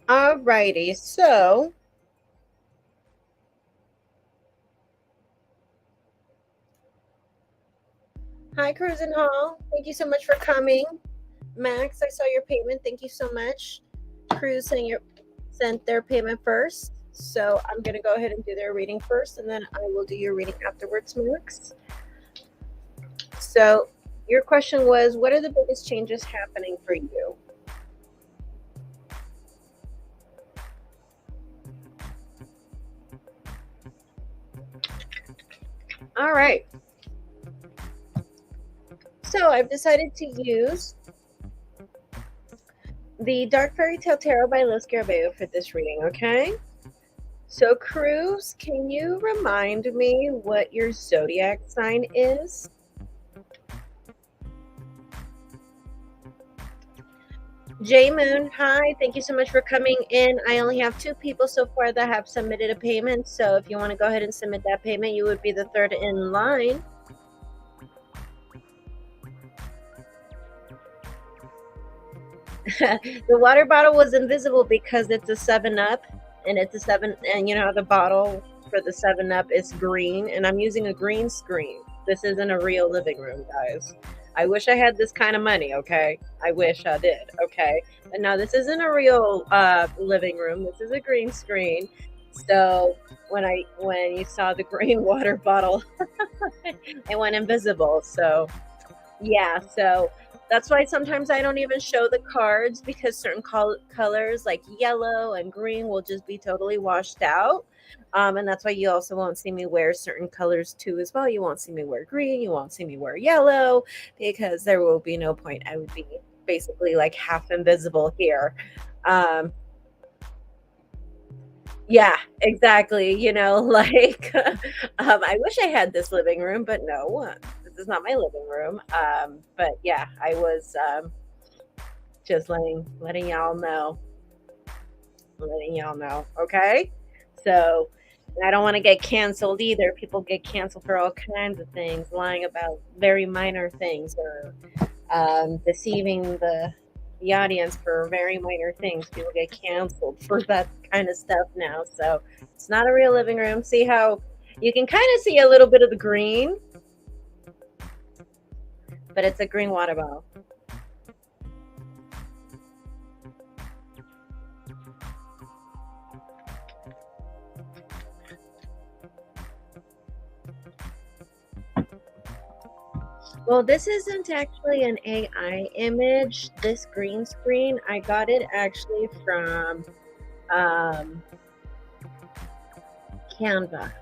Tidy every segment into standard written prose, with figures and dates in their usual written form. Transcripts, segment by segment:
Alrighty, so hi, Cruisin' Hall. Thank you so much for coming. Max, I saw your payment. Thank you so much. Cruz sent their payment first. So I'm going to go ahead and do their reading first, and then I will do your reading afterwards, Max. So your question was, what are the biggest changes happening for you? All right. So I've decided to use the Dark Fairy Tale Tarot by Los Garabeo for this reading, okay? So Cruz, can you remind me what your zodiac sign is? J Moon, hi, thank you so much for coming in. I only have 2 people so far that have submitted a payment, so if you want to go ahead and submit that payment, you would be the 3rd in line. The water bottle was invisible because it's a 7-Up, and it's a 7, and you know the bottle for the 7-Up is green, and I'm using a green screen. This isn't a real living room, guys. I wish I had this kind of money, okay? I wish I did, okay? But no, this isn't a real living room. This is a green screen. So when you saw the green water bottle, it went invisible. So yeah, so that's why sometimes I don't even show the cards, because certain colors like yellow and green will just be totally washed out. And that's why you also won't see me wear certain colors too as well. You won't see me wear green. You won't see me wear yellow, because there will be no point. I would be basically like half invisible here. Yeah, exactly. Like, I wish I had this living room, but no, this is not my living room. But yeah, I was just letting y'all know, okay? So, and I don't want to get canceled either. People get canceled for all kinds of things, lying about very minor things, or deceiving the audience for very minor things. People get canceled for that kind of stuff now. So it's not a real living room. See how you can kind of see a little bit of the green, but it's a green water bottle. Well, this isn't actually an AI image. This green screen, I got it actually from um, Canva.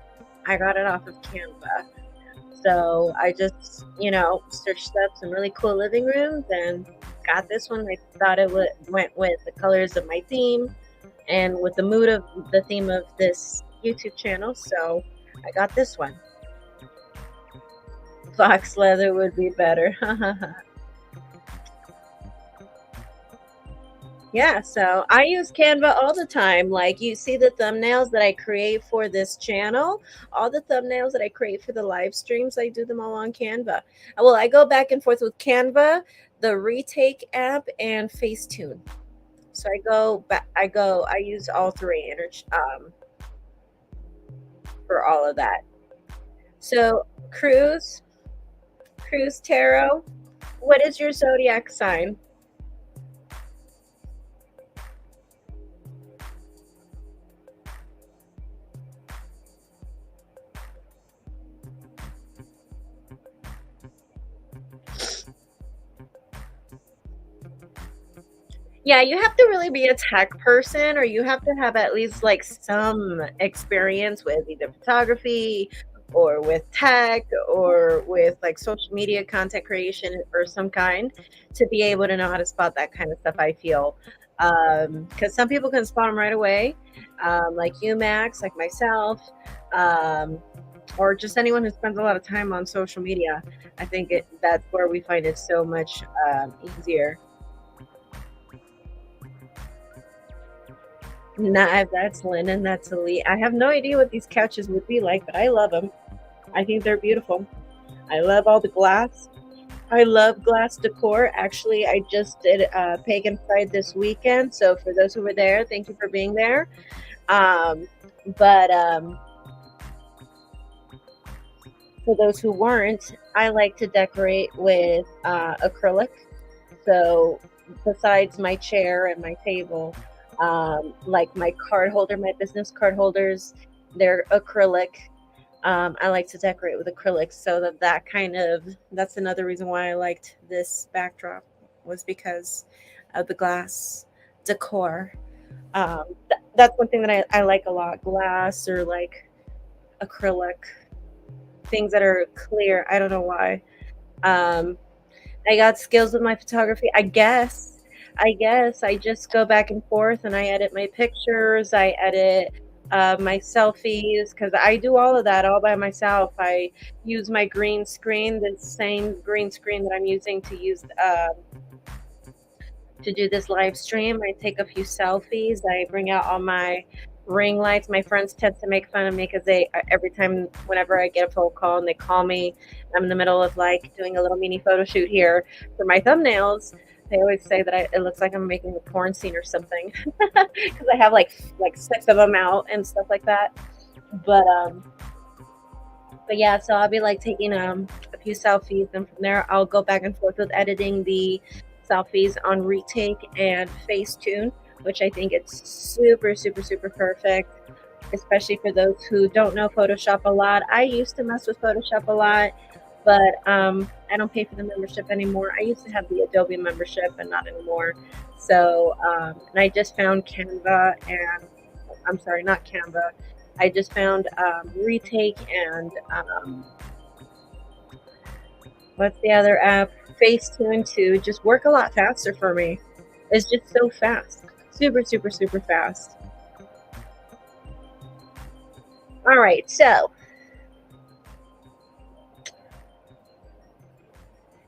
I got it off of Canva. So I just, searched up some really cool living rooms and got this one. I thought it went with the colors of my theme and with the mood of the theme of this YouTube channel. So I got this one. Fox leather would be better. Yeah, so I use Canva all the time. Like, you see the thumbnails that I create for this channel, all the thumbnails that I create for the live streams, I do them all on Canva. Well, I go back and forth with Canva, the Retake app, and Facetune. So I use all three for all of that. So, Cruise Tarot, what is your zodiac sign? Yeah, you have to really be a tech person, or you have to have at least like some experience with either photography or with tech or with like social media content creation or some kind to be able to know how to spot that kind of stuff, I feel. Because some people can spot them right away, like you, Max, like myself, um, or just anyone who spends a lot of time on social media. I think that's where we find it so much easier. Nah, that's linen, that's elite. I have no idea what these couches would be like, but I love them. I think they're beautiful. I love all the glass. I love glass decor. Actually, I just did Pagan Pride this weekend. So for those who were there, thank you for being there. Um, but for those who weren't, I like to decorate with acrylic. So besides my chair and my table, like my card holder, my business card holders, they're acrylic. I like to decorate with acrylics, so that's another reason why I liked this backdrop, was because of the glass decor. That's one thing that I like a lot: glass or like acrylic things that are clear. I don't know why. Um, I got skills with my photography. I guess I just go back and forth and I edit my pictures. I edit my selfies because I do all of that all by myself. I use my green screen, the same green screen that I'm using to do this live stream. I take a few selfies. I bring out all my ring lights. My friends tend to make fun of me because they every time whenever I get a phone call and they call me, I'm in the middle of like doing a little mini photo shoot here for my thumbnails. They always say that it looks like I'm making a porn scene or something because I have like six of them out and stuff like that. But um, but yeah, so I'll be like taking a few selfies, and from there I'll go back and forth with editing the selfies on Retake and Facetune, which I think it's super, super, super perfect, especially for those who don't know Photoshop a lot. I used to mess with Photoshop a lot, but I don't pay for the membership anymore. I used to have the Adobe membership, and not anymore. So, and I just found Canva, and I'm sorry, not Canva. I just found Retake and what's the other app? Facetune to just work a lot faster for me. It's just so fast, super, super, super fast. All right, so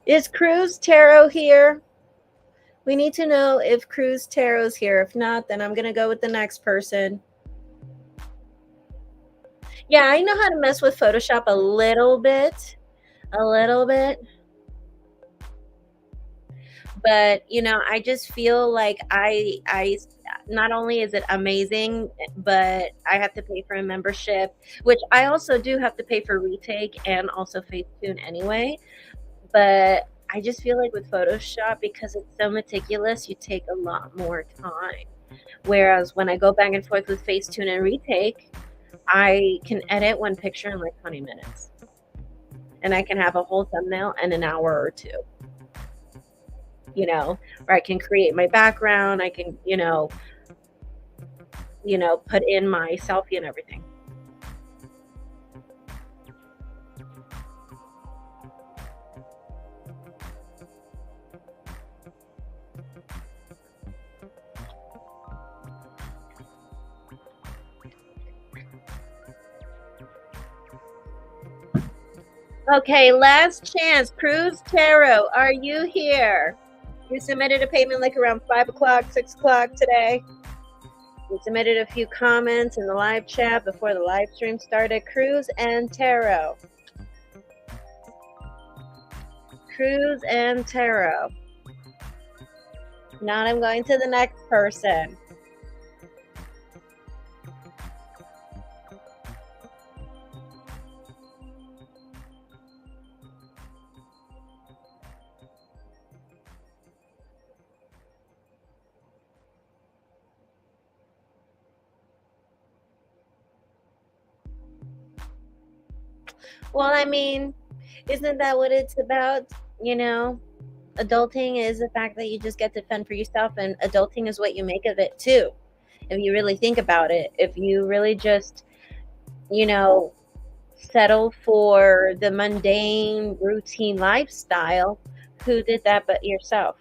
is Cruz Tarot here? We need to know if Cruz Tarot's here. If not, then I'm going to go with the next person. Yeah, I know how to mess with Photoshop a little bit. But, I just feel like I not only is it amazing, but I have to pay for a membership, which I also do have to pay for retake and also Facetune anyway. But I just feel like with Photoshop, because it's so meticulous, you take a lot more time. Whereas when I go back and forth with Facetune and retake, I can edit one picture in like 20 minutes. And I can have a whole thumbnail in an hour or two. Or I can create my background, I can, put in my selfie and everything. Okay, last chance. Cruz Tarot, are you here? You submitted a payment like around 5 o'clock, 6 o'clock today. You submitted a few comments in the live chat before the live stream started. Cruz and Tarot. Cruz and Tarot. Now I'm going to the next person. Well, I mean, isn't that what it's about? Adulting is the fact that you just get to fend for yourself, and adulting is what you make of it too. If you really think about it, if you really just, settle for the mundane, routine lifestyle, who did that but yourself?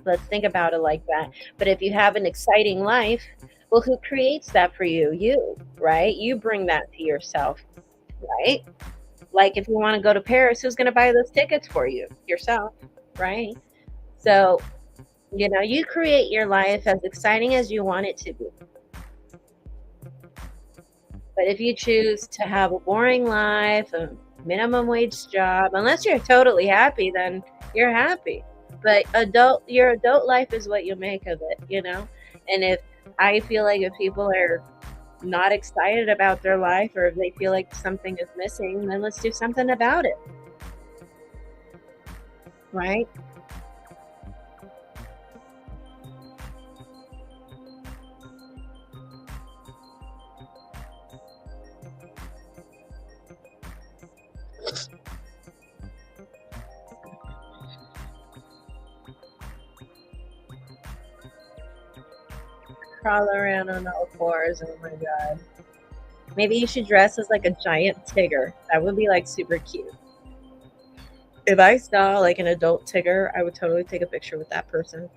Let's think about it like that. But if you have an exciting life, well, who creates that for you? You, right? You bring that to yourself, right? Like if you want to go to Paris, who's going to buy those tickets for you? Yourself, right? So, you create your life as exciting as you want it to be. But if you choose to have a boring life, a minimum wage job, unless you're totally happy, then you're happy. But your adult life is what you make of it, And if I feel like if people are not excited about their life, or if they feel like something is missing, then let's do something about it. Right? Crawl around on all fours. Oh my god. Maybe you should dress as like a giant Tigger. That would be like super cute. If I saw like an adult Tigger, I would totally take a picture with that person.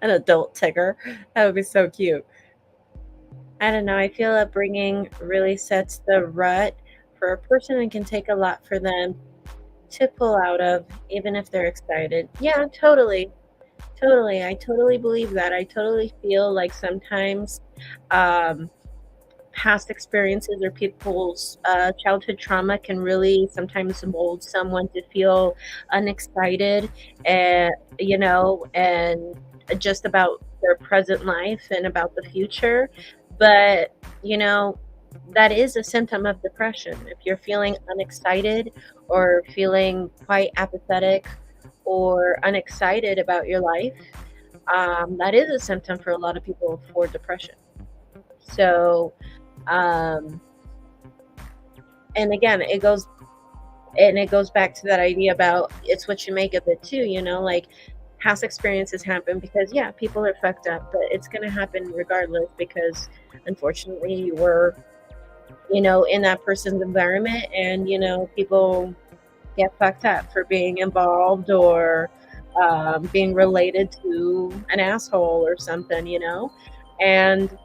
An adult Tigger. That would be so cute. I don't know. I feel upbringing really sets the rut for a person and can take a lot for them to pull out of, even if they're excited. Yeah, totally. Totally. I totally believe that. I totally feel like sometimes past experiences or people's childhood trauma can really sometimes mold someone to feel unexcited and and just about their present life and about the future. But that is a symptom of depression. If you're feeling unexcited or feeling quite apathetic or unexcited about your life, that is a symptom for a lot of people for depression. So and again, it goes back to that idea about it's what you make of it too. Like past experiences happen because people are fucked up, but it's going to happen regardless, because unfortunately you were in that person's environment, and people get fucked up for being involved or being related to an asshole or something, and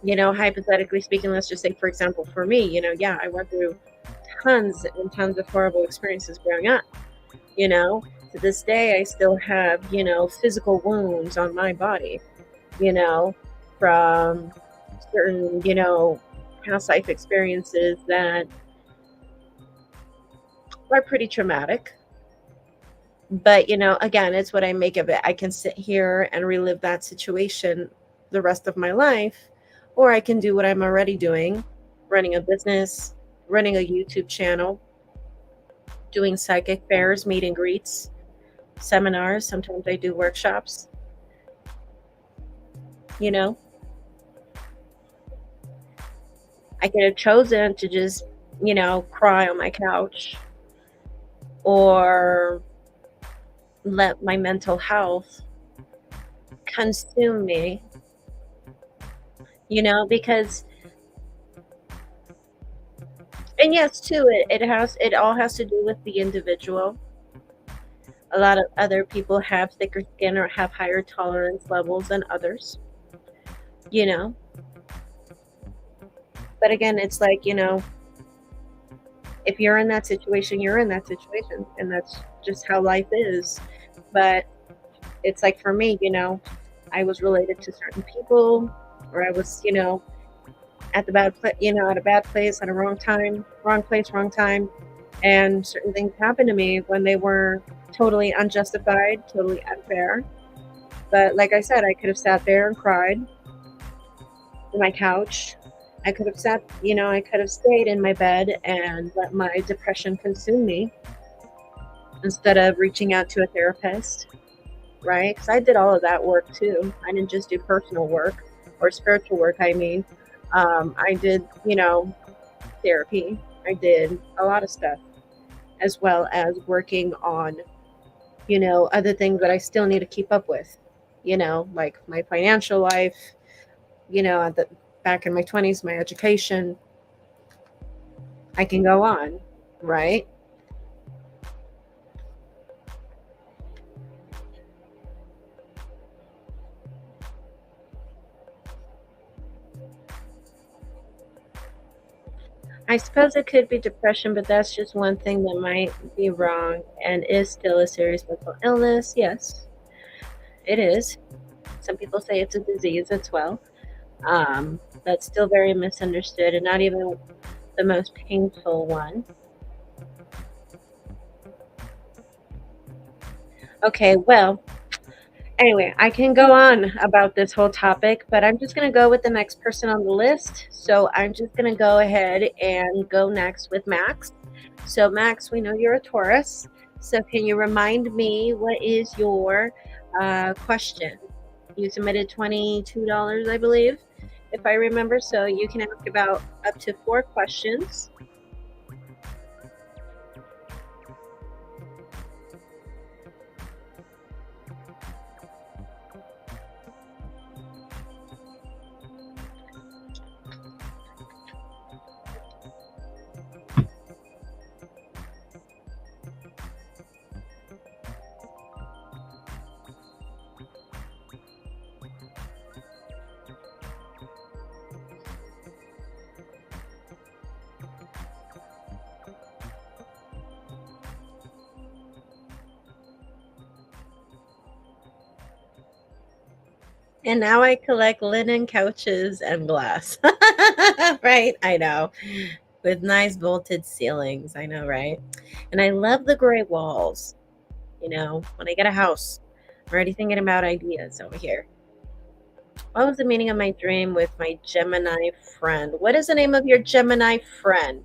hypothetically speaking, let's just say, for example, for me, yeah, I went through tons and tons of horrible experiences growing up. To this day, I still have, physical wounds on my body, from certain, past life experiences that are pretty traumatic. But, again, it's what I make of it. I can sit here and relive that situation the rest of my life, or I can do what I'm already doing, running a business, running a YouTube channel, doing psychic fairs, meet and greets, seminars. Sometimes I do workshops. I could have chosen to just, cry on my couch or let my mental health consume me, because, and yes, too, it all has to do with the individual. A lot of other people have thicker skin or have higher tolerance levels than others, you know. But again, it's like, if you're in that situation, you're in that situation, and that's just how life is. But it's like for me, I was related to certain people, or I was, at the at a bad place at a wrong time, wrong place, wrong time, and certain things happened to me when they were totally unjustified, totally unfair. But like I said, I could have sat there and cried on my couch. I could have I could have stayed in my bed and let my depression consume me instead of reaching out to a therapist, right? Because I did all of that work too. I didn't just do personal work or spiritual work, I mean. I did, therapy. I did a lot of stuff, as well as working on, other things that I still need to keep up with, like my financial life, at the back in my 20s, my education. I can go on, right? I suppose it could be depression, but that's just one thing that might be wrong and is still a serious mental illness. Yes, it is. Some people say it's a disease as well. That's still very misunderstood and not even the most painful one. Okay, well, anyway, I can go on about this whole topic, but I'm just going to go with the next person on the list. So I'm just going to go ahead and go next with Max. So, Max, we know you're a Taurus. So, can you remind me what is your question? You submitted $22, I believe, if I remember. So, you can ask about up to 4 questions. And now I collect linen couches and glass. Right? I know. With nice vaulted ceilings. I know, right? And I love the gray walls. When I get a house, I'm already thinking about ideas over here. What was the meaning of my dream with my Gemini friend? What is the name of your Gemini friend?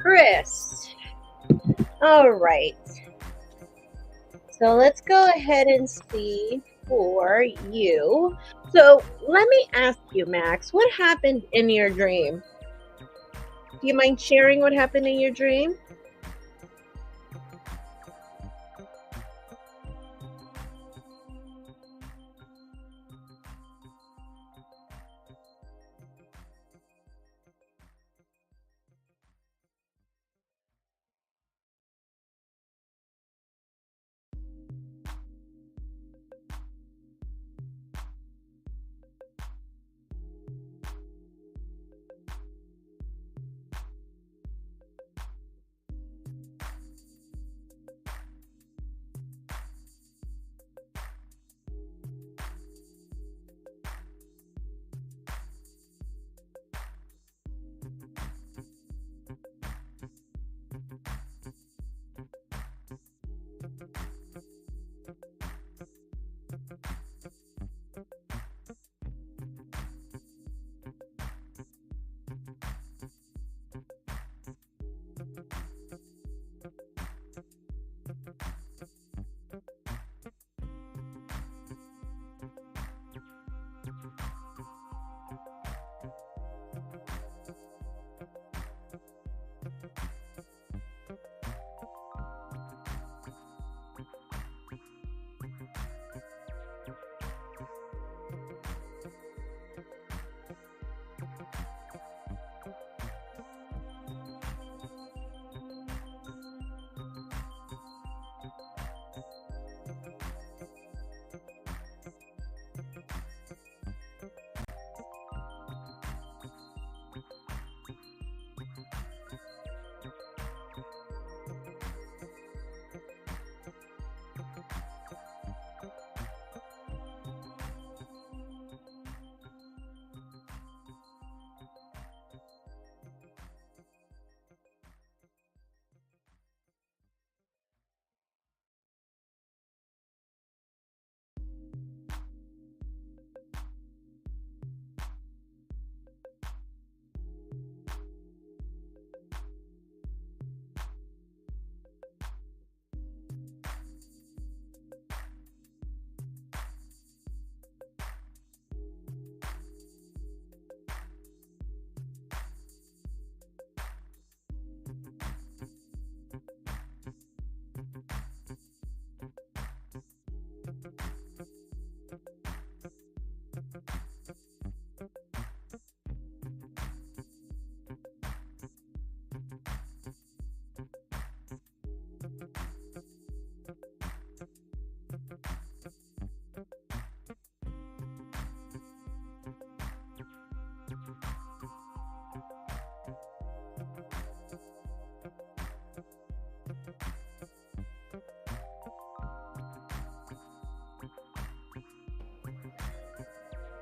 Chris. All right. So let's go ahead and see for you. So let me ask you, Max, what happened in your dream? Do you mind sharing what happened in your dream?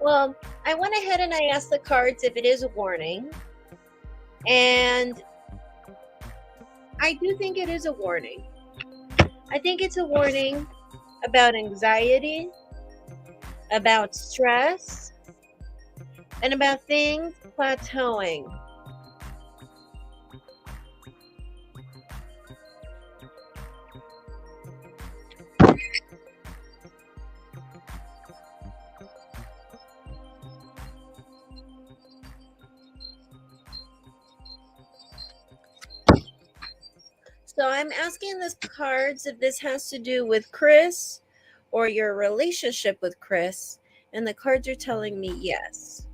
Well, I went ahead and I asked the cards if it is a warning. And I do think it is a warning. I think it's a warning about anxiety, about stress, and about things plateauing. So I'm asking the cards if this has to do with Chris or your relationship with Chris, and the cards are telling me yes.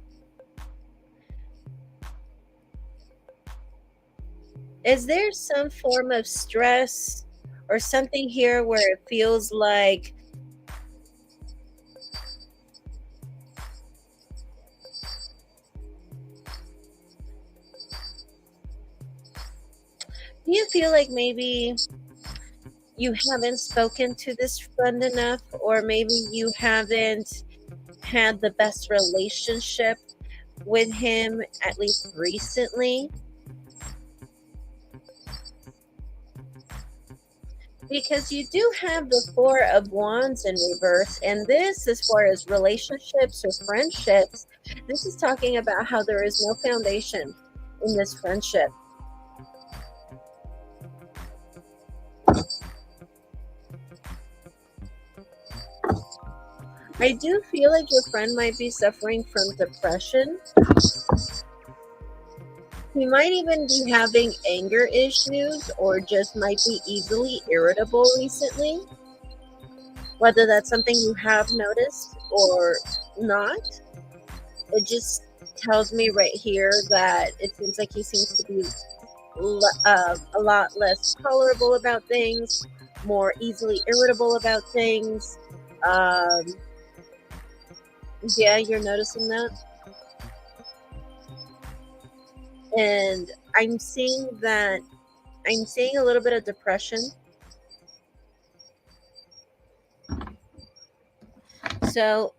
Is there some form of stress or something here where it feels like do you feel like maybe you haven't spoken to this friend enough, or maybe you haven't had the best relationship with him, at least recently? Because you do have the Four of Wands in reverse, and this, as far as relationships or friendships, this is talking about how there is no foundation in this friendship. I do feel like your friend might be suffering from depression. He might even be having anger issues or just might be easily irritable recently. Whether that's something you have noticed or not, it just tells me right here that it seems like he seems to be a lot less tolerable about things, more easily irritable about things. Um, yeah, you're noticing that? And I'm seeing a little bit of depression. So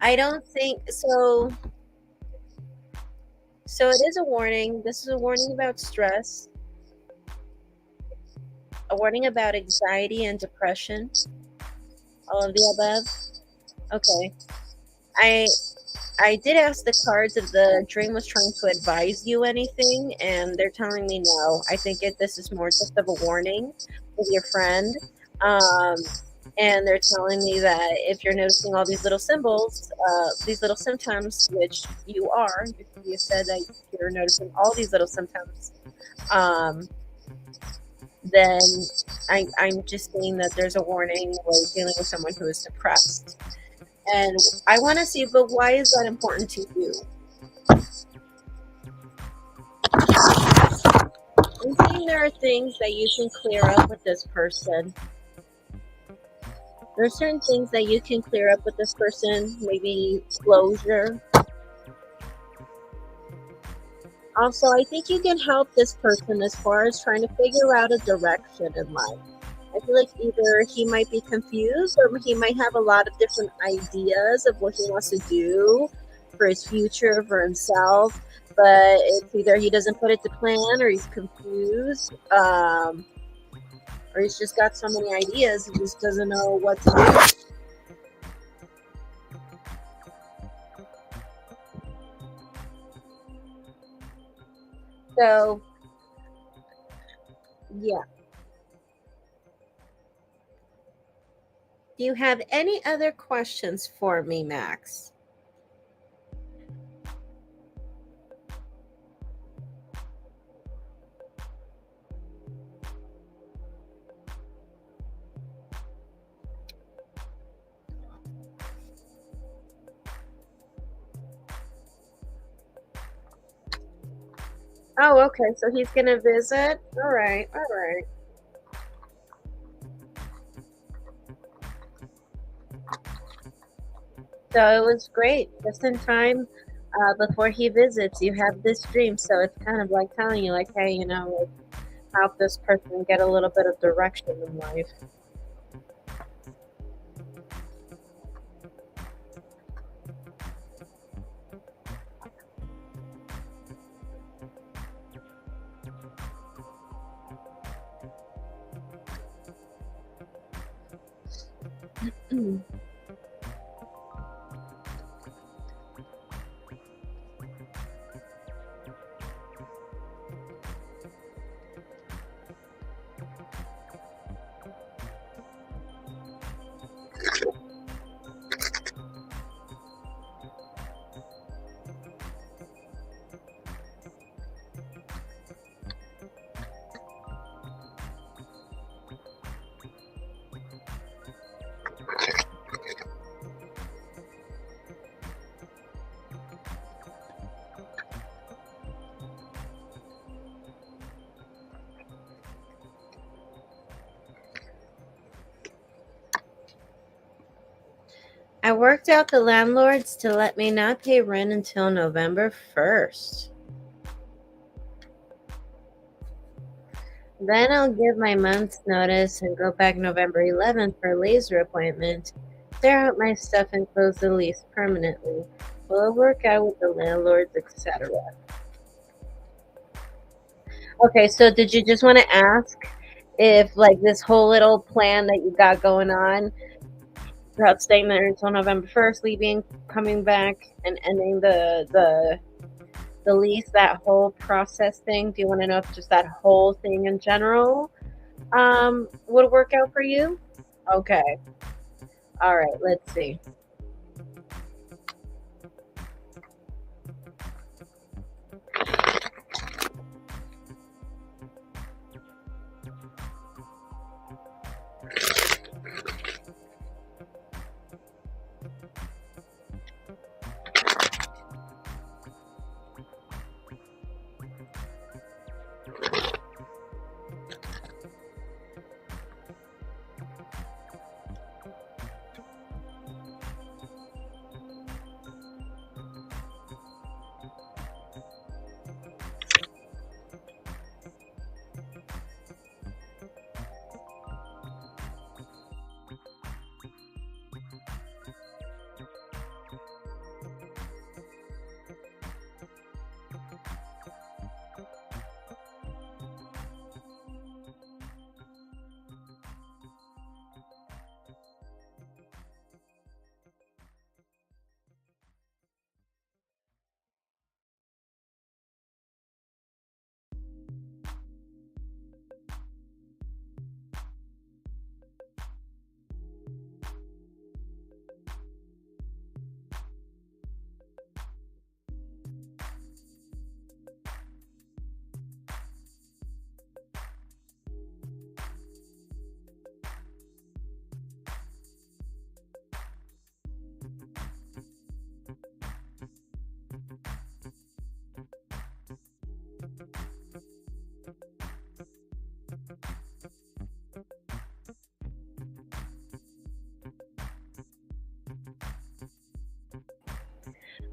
I don't think so. So it is a warning. This is a warning about stress, a warning about anxiety and depression, all of the above. Okay. I I did ask the cards if the dream was trying to advise you anything, and they're telling me no. I think this is more just of a warning with your friend. Um, and they're telling me that if you're noticing all these little symbols, these little symptoms, which you are, you said that you're noticing all these little symptoms, um, then I'm just seeing that there's a warning when dealing with someone who is depressed. And I want to see, but why is that important to you? I'm seeing there are things that you can clear up with this person. There are certain things that you can clear up with this person, maybe closure. Also, I think you can help this person as far as trying to figure out a direction in life. I feel like either he might be confused or he might have a lot of different ideas of what he wants to do for his future, for himself. But it's either he doesn't put it to plan or he's confused. Or he's just got so many ideas, he just doesn't know what to do. So, yeah. Do you have any other questions for me, Max? Oh, okay. So he's gonna visit. All right, all right. So it was great. Just in time before he visits, you have this dream. So it's kind of like telling you, like, hey, like, help this person get a little bit of direction in life. I worked out the landlords to let me not pay rent until November 1st. Then I'll give my month's notice and go back November 11th for a laser appointment, tear out my stuff and close the lease permanently. Will it work out with the landlords, etc.? Okay, so did you just want to ask if, like, this whole little plan that you got going on about staying there until November 1st, leaving, coming back, and ending the lease, that whole process thing? Do you want to know if just that whole thing in general would work out for you? Okay. All right. Let's see.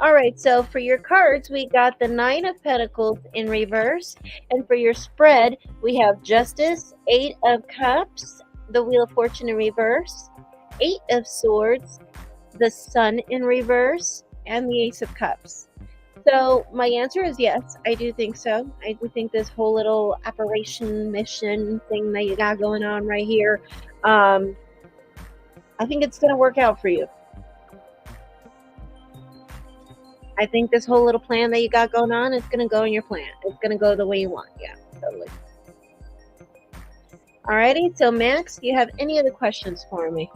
All right, so for your cards, we got the Nine of Pentacles in reverse. And for your spread, we have Justice, Eight of Cups, the Wheel of Fortune in reverse, Eight of Swords, the Sun in reverse, and the Ace of Cups. So my answer is yes, I do think so. I do think this whole little operation mission thing that you got going on right here, I think it's going to work out for you. I think this whole little plan that you got going on is going to go in your plan. It's going to go the way you want. Yeah, totally. Alrighty, so Max, do you have any other questions for me?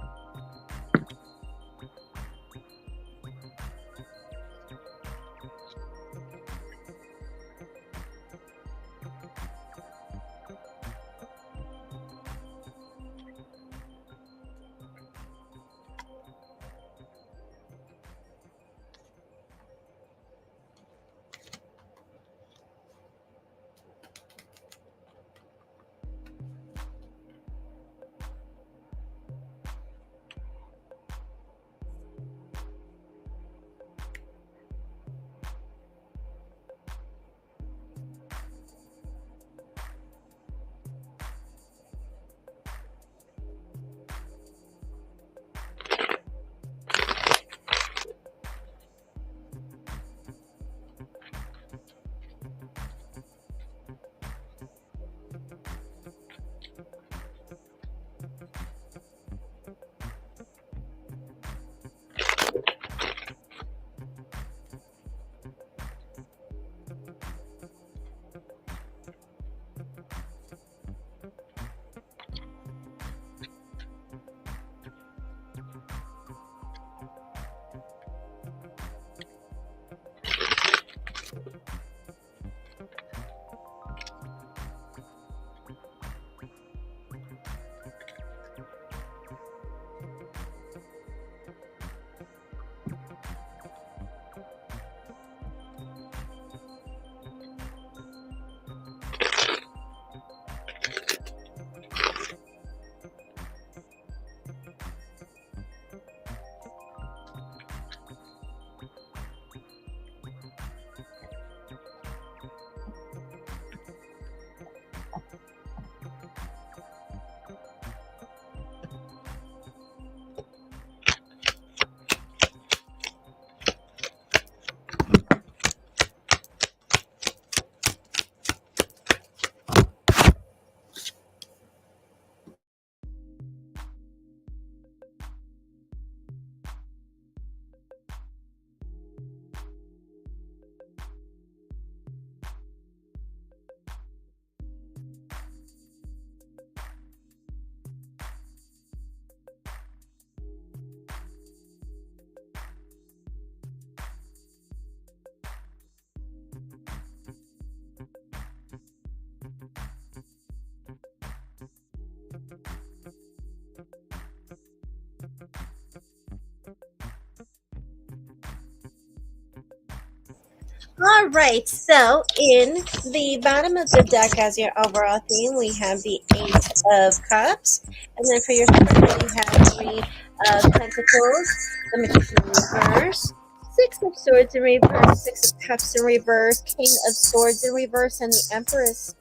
All right, so in the bottom of the deck as your overall theme, we have the Eight of Cups. And then for your spread, we have Three of Pentacles, the Magician in reverse, Six of Swords in reverse, Six of Cups in reverse, King of Swords in reverse, and the Empress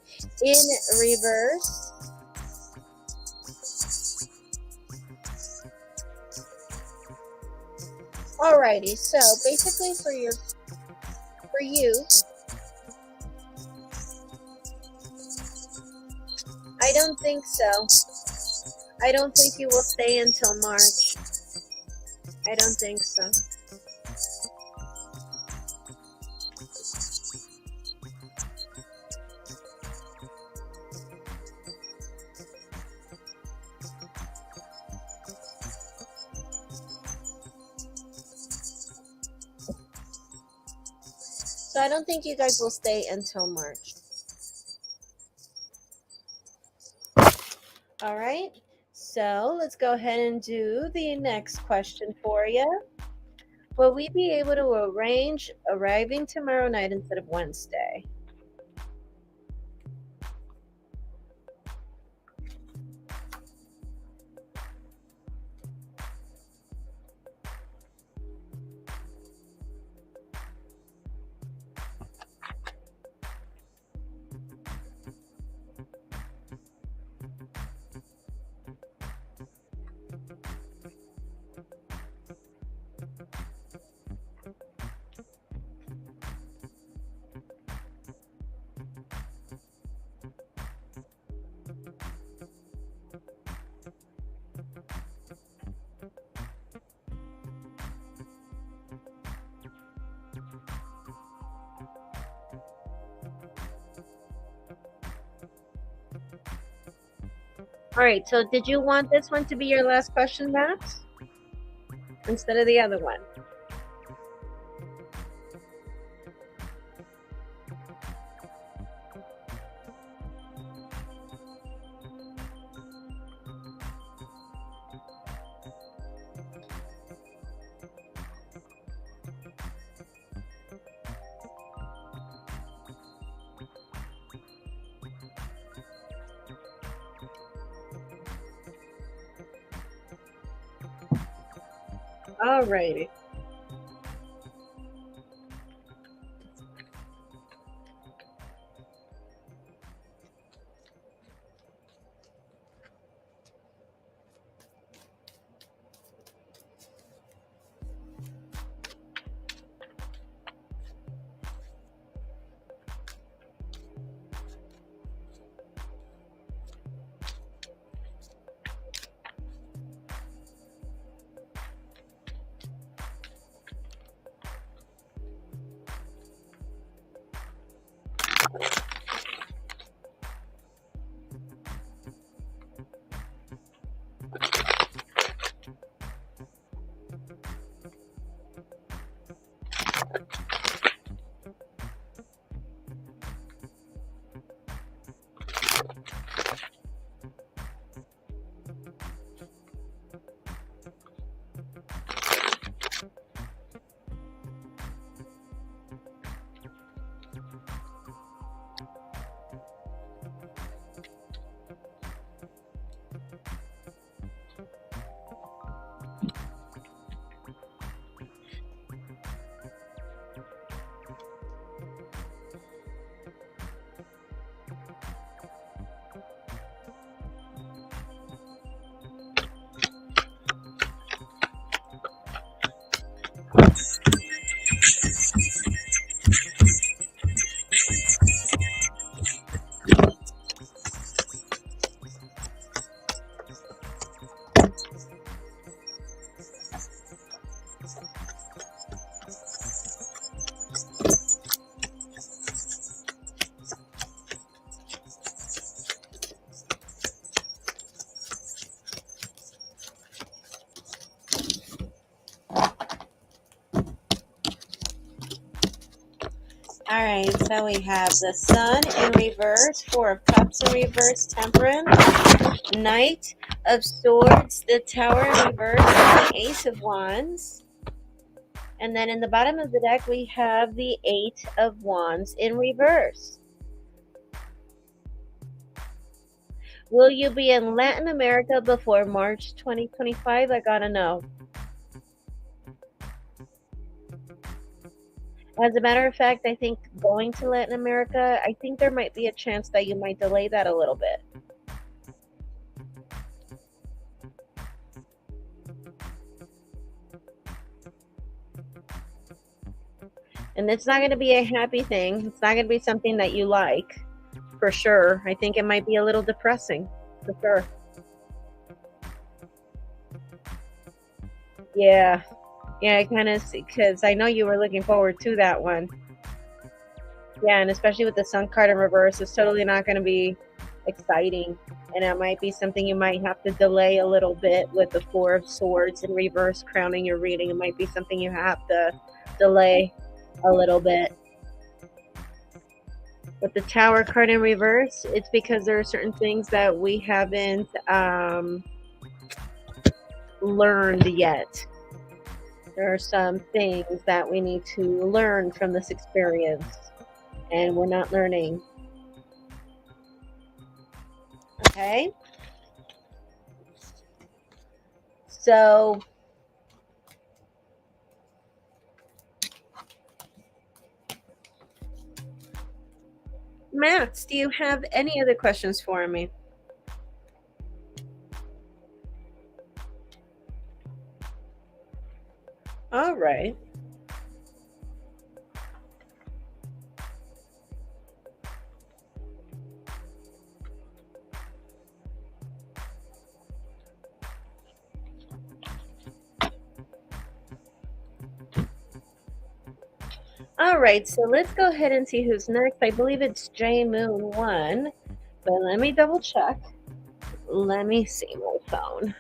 in reverse. Alrighty, so basically for you, I don't think so. I don't think you will stay until March. I don't think so. So I don't think you guys will stay until March. All right. So let's go ahead and do the next question for you. Will we be able to arrange arriving tomorrow night instead of Wednesday? All right, so did you want this one to be your last question, Matt? Instead of the other one? All righty. All right, so we have the Sun in reverse, Four of Cups in reverse, Temperance, Knight of Swords, the Tower in reverse, and the Ace of Wands. And then in the bottom of the deck, we have the Eight of Wands in reverse. Will you be in Latin America before March 2025? I gotta know. As a matter of fact, I think going to Latin America, I think there might be a chance that you might delay that a little bit. And it's not going to be a happy thing. It's not going to be something that you like, for sure. I think it might be a little depressing, for sure. Yeah. Yeah, I kind of see, because I know you were looking forward to that one. Yeah, and especially with the Sun card in reverse, it's totally not going to be exciting. And it might be something you might have to delay a little bit with the Four of Swords in reverse crowning your reading. It might be something you have to delay a little bit. With the Tower card in reverse, it's because there are certain things that we haven't learned yet. There are some things that we need to learn from this experience, and we're not learning. Okay? So, Max, do you have any other questions for me? All right. All right, so let's go ahead and see who's next. I believe it's J Moon 1, but let me double check. Let me see my phone.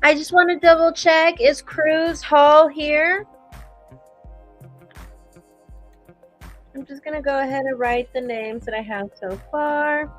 I just want to double check. Is Cruz Hall here? I'm just going to go ahead and write the names that I have so far.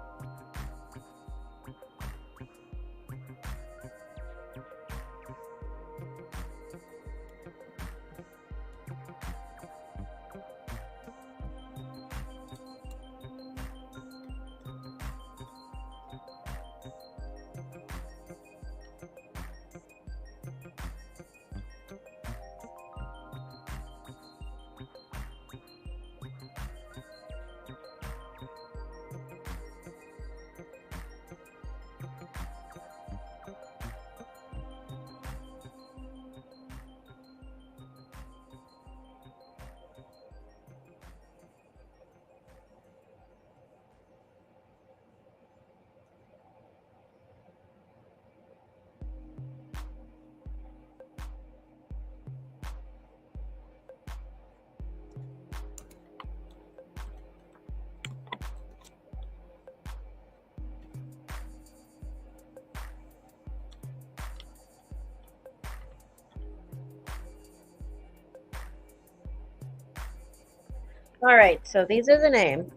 All right, so these are the names.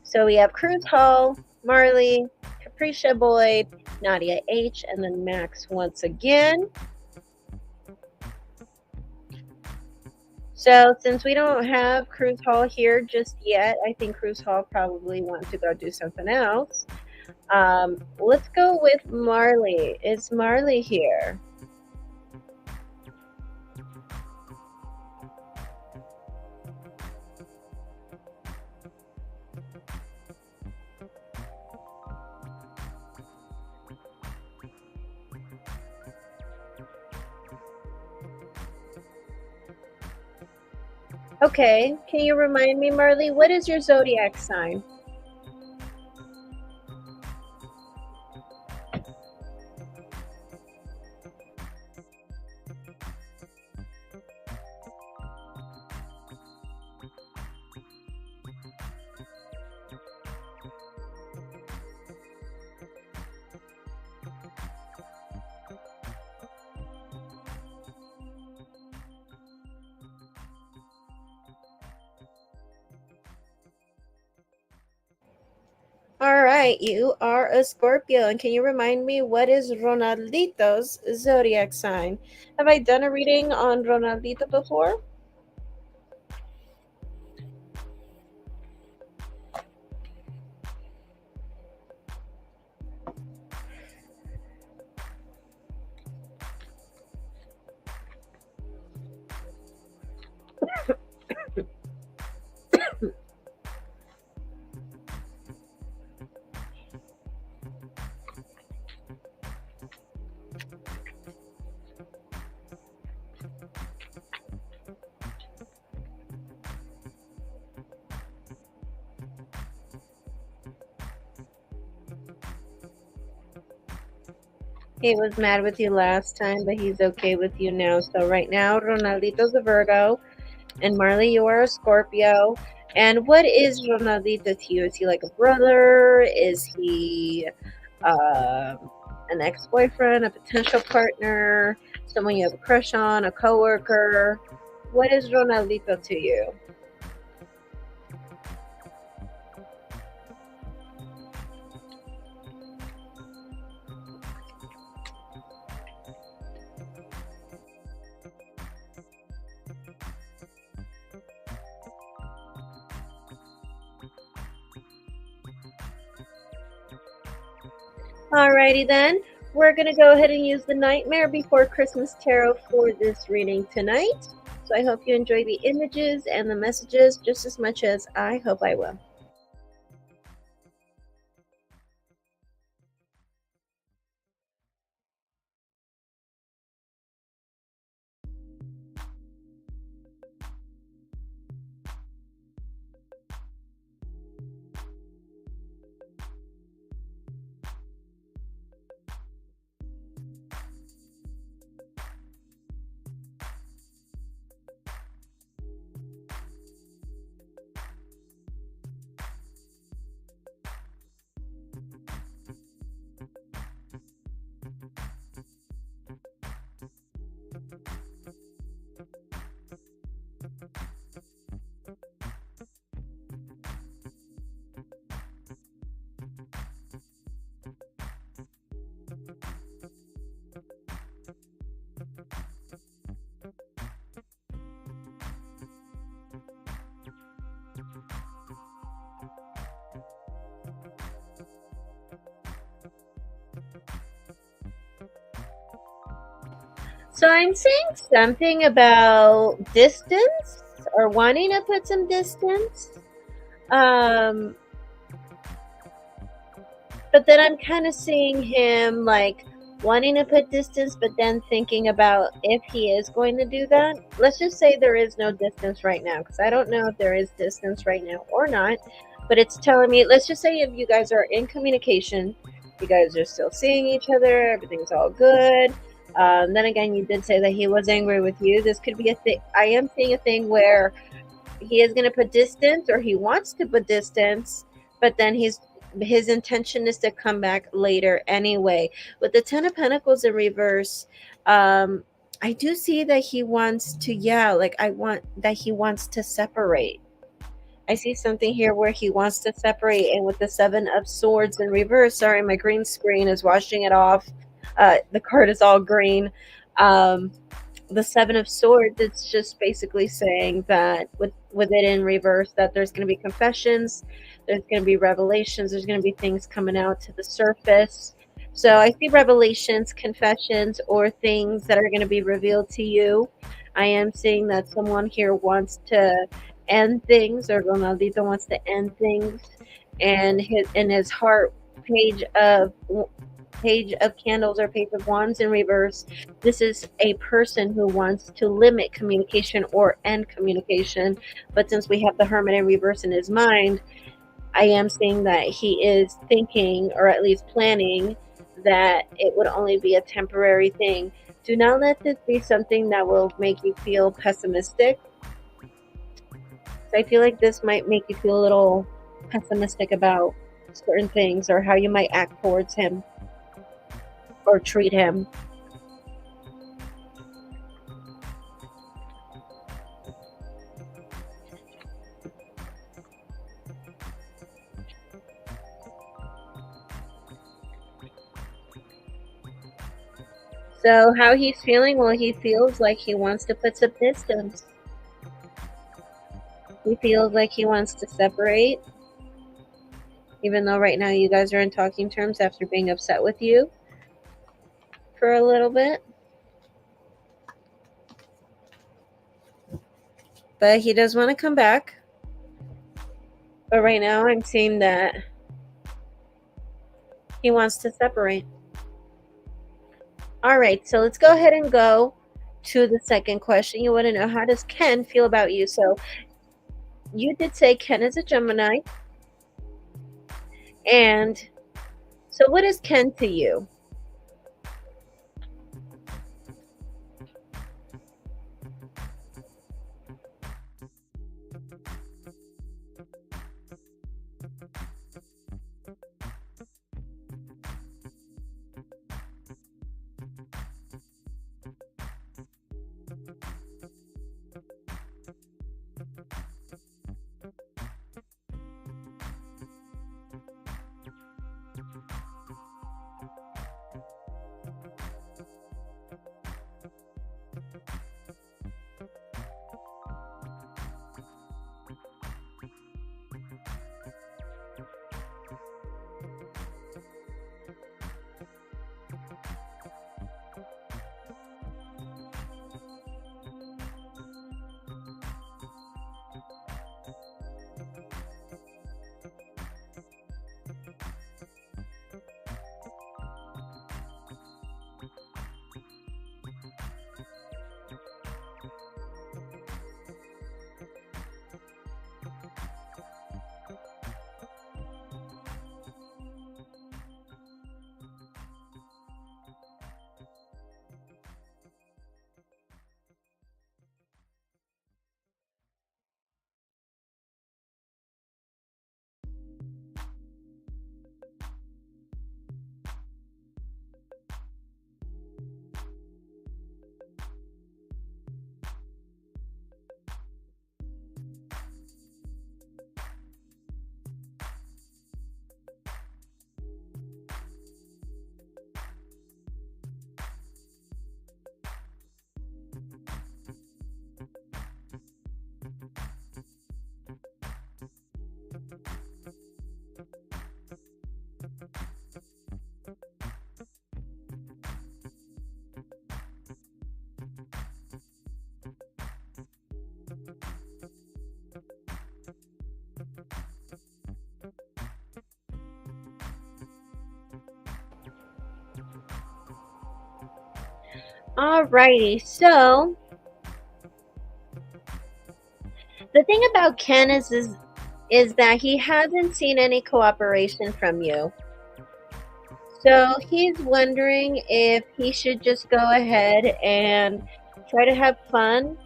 So we have Cruz Hall, Marley, Capricia Boyd, Nadia H, and then Max once again. So since we don't have Cruz Hall here just yet, I think Cruz Hall probably wants to go do something else. Let's go with Marley. Is Marley here? Okay, can you remind me, Marley, what is your zodiac sign? All right, you are a Scorpio. And can you remind me what is Ronaldito's zodiac sign? Have I done a reading on Ronaldito before? He was mad with you last time, but he's okay with you now. So right now, Ronaldito's a Virgo, and Marley, you are a Scorpio. And what is Ronaldito to you? Is he like a brother? Is he an ex-boyfriend, a potential partner, someone you have a crush on, a coworker? What is Ronaldito to you? Alrighty then. We're going to go ahead and use the Nightmare Before Christmas Tarot for this reading tonight. So I hope you enjoy the images and the messages just as much as I hope I will. So I'm saying something about distance or wanting to put some distance. But then I'm kind of seeing him like wanting to put distance, but then thinking about if he is going to do that. Let's just say there is no distance right now, because I don't know if there is distance right now or not. But it's telling me, let's just say if you guys are in communication, you guys are still seeing each other, everything's all good. Then again, you did say that he was angry with you. This could be a thing. I am seeing a thing where he is going to put distance, or he wants to put distance, but then his intention is to come back later anyway. With the Ten of Pentacles in reverse, I do see that he wants to, yeah, like I want that he wants to separate. I see something here where he wants to separate, and with the Seven of Swords in reverse, sorry, my green screen is washing it off. The card is all green. Um, the Seven of Swords, it's just basically saying that with it in reverse, that there's going to be confessions, there's going to be revelations, there's going to be things coming out to the surface. So I see revelations, confessions, or things that are going to be revealed to you. I am seeing that someone here wants to end things, or Ronaldito wants to end things, and his heart page of candles or page of wands in reverse. This is a person who wants to limit communication or end communication, but since we have the hermit in reverse in his mind, I am seeing that he is thinking, or at least planning, that it would only be a temporary thing. Do not let this be something that will make you feel pessimistic. So I feel like this might make you feel a little pessimistic about certain things, or how you might act towards him or treat him. So how he's feeling? Well, he feels like he wants to put some distance. He feels like he wants to separate, even though right now you guys are in talking terms after being upset with you for a little bit. But he does want to come back. But right now I'm seeing that he wants to separate. All right, so let's go ahead and go to the second question. You want to know, how does Ken feel about you? So you did say Ken is a Gemini. And so what is Ken to you? Alrighty, so the thing about Ken is that he hasn't seen any cooperation from you. So he's wondering if he should just go ahead and try to have fun,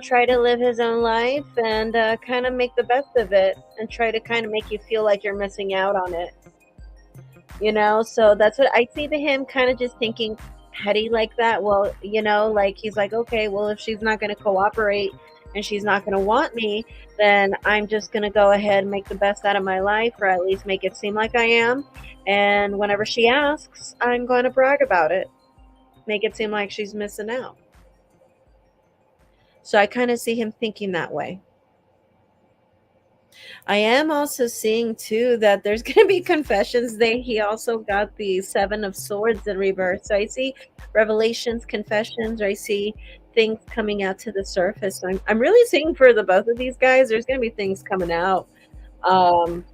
try to live his own life, and kind of make the best of it, and try to kind of make you feel like you're missing out on it. So that's what I see to him, kind of just thinking petty like that. Well, you know, like he's like, okay, well, if she's not going to cooperate and she's not going to want me, then I'm just going to go ahead and make the best out of my life, or at least make it seem like I am. And whenever she asks, I'm going to brag about it, make it seem like she's missing out. So I kind of see him thinking that way. I am also seeing too that there's going to be confessions. He also got the Seven of Swords in reverse. So I see revelations, confessions, or I see things coming out to the surface. So I'm really seeing for the both of these guys, there's going to be things um,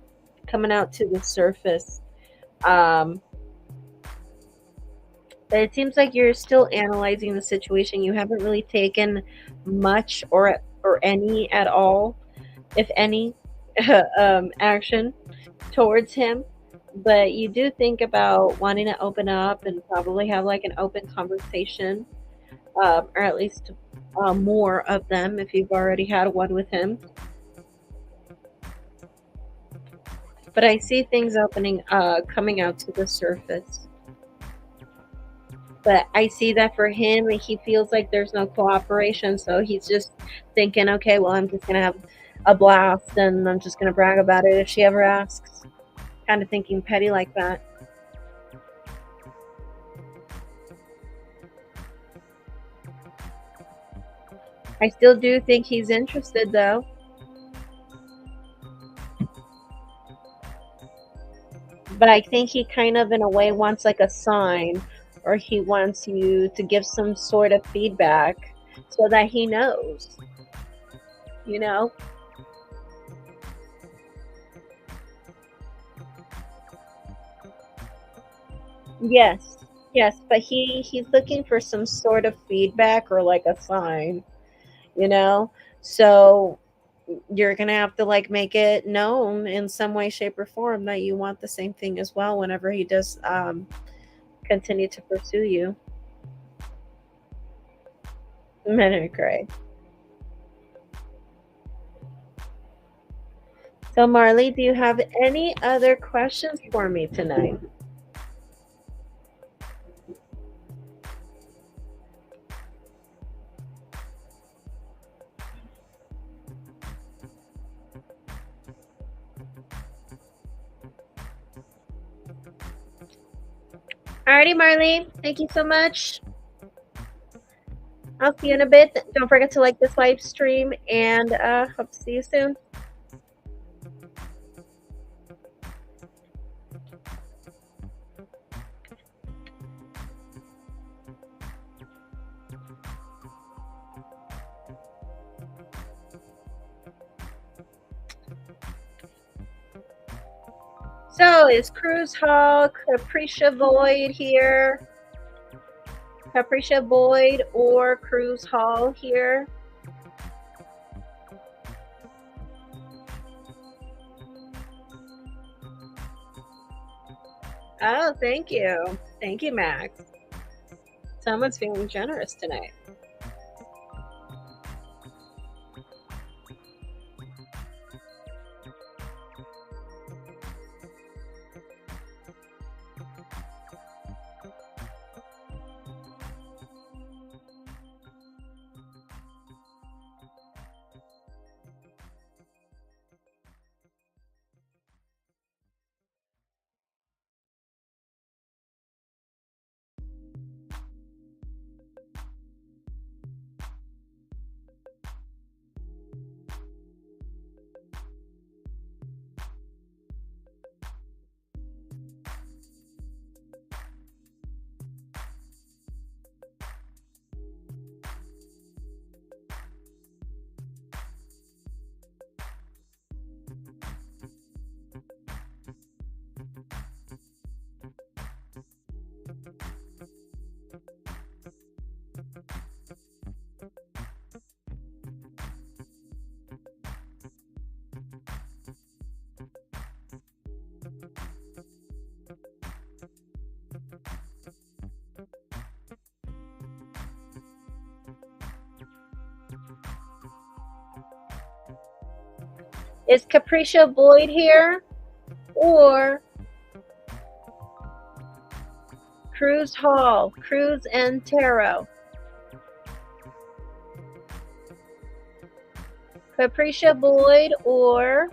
coming out to the surface. Um, but it seems like you're still analyzing the situation. You haven't really taken much or any at all, if any, action towards him, but you do think about wanting to open up and probably have like an open conversation, or at least more of them if you've already had one with him. But I see things coming out to the surface. But I see that for him, like, he feels like there's no cooperation, so he's just thinking, okay, well, I'm just gonna have a blast and I'm just gonna brag about it if she ever asks. Kind of thinking petty like that. I still do think he's interested though. But I think he kind of, in a way, wants like a sign, or he wants you to give some sort of feedback so that he knows, you know? Yes, yes, but he's looking for some sort of feedback or like a sign, you know? So you're gonna have to like make it known in some way, shape, or form that you want the same thing as well whenever he does continue to pursue you. Men are great. So, Marley, do you have any other questions for me tonight? Alrighty, Marley. Thank you so much. I'll see you in a bit. Don't forget to like this live stream, and hope to see you soon. So, is Cruise Hall Capricia Void here? Capricia Void or Cruise Hall here? Oh, thank you. Thank you, Max. Someone's feeling generous tonight. Is Capricia Void here or Cruise Hall, Cruise and Tarot. Capricia Boyd or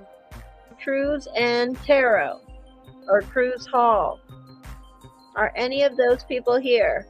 Cruise and Tarot or Cruise Hall. Are any of those people here?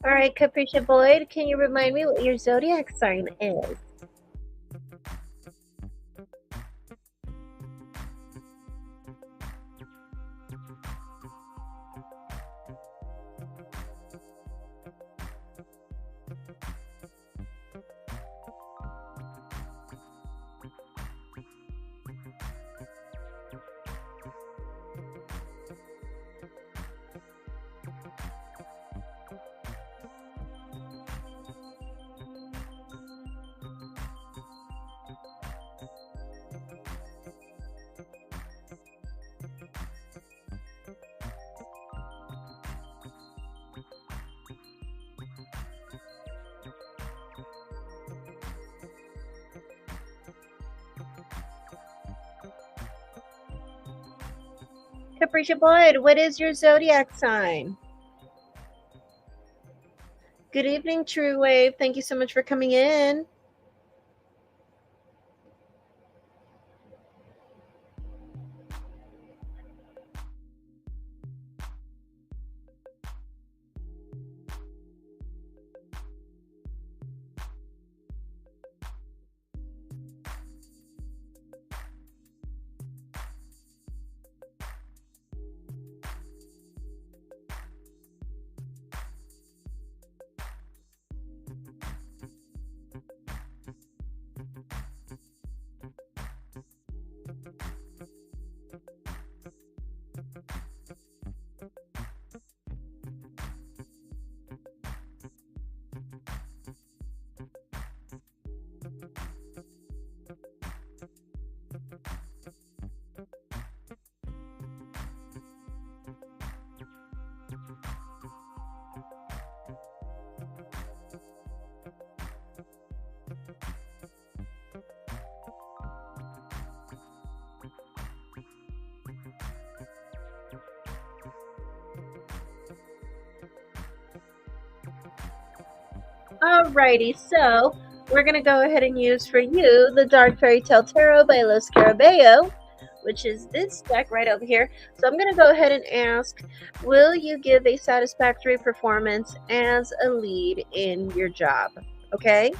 All right, Capricia Boyd, can you remind me what your zodiac sign is? Capricia Boyd, what is your zodiac sign? Good evening, True Wave. Thank you so much for coming in. Alrighty, so we're going to go ahead and use for you the Dark Fairy Tale Tarot by Los Carabello, which is this deck right over here. So I'm going to go ahead and ask, will you give a satisfactory performance as a lead in your job? Okay?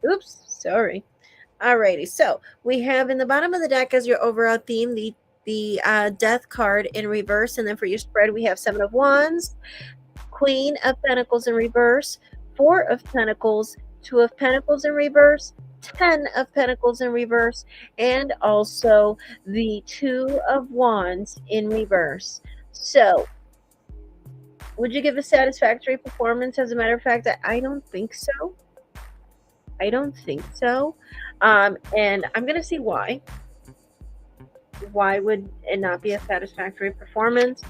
Oops, sorry. Alrighty, so we have in the bottom of the deck as your overall theme the Death card in reverse, and then for your spread we have Seven of Wands, Queen of Pentacles in reverse, Four of Pentacles, Two of Pentacles in reverse, 10 of Pentacles in reverse, and also the Two of Wands in reverse. So, would you give a satisfactory performance? As a matter of fact, I don't think so. I don't think so. And I'm going to see why. Why would it not be a satisfactory performance?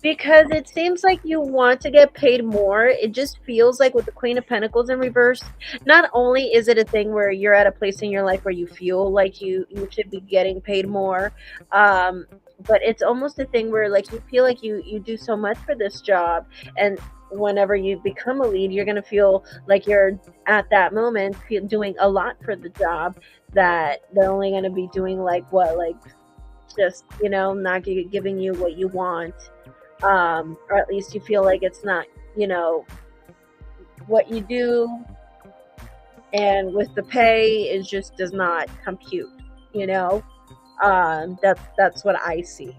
Because it seems like you want to get paid more. It just feels like with the Queen of Pentacles in reverse, not only is it a thing where you're at a place in your life where you feel like you should be getting paid more, but it's almost a thing where like you feel like you do so much for this job, and whenever you become a lead, you're going to feel like you're at that moment doing a lot for the job, that they're only going to be doing like what, like just, you know, not giving you what you want. Or at least you feel like it's not, you know, what you do, and with the pay it just does not compute, you know. That's what I see.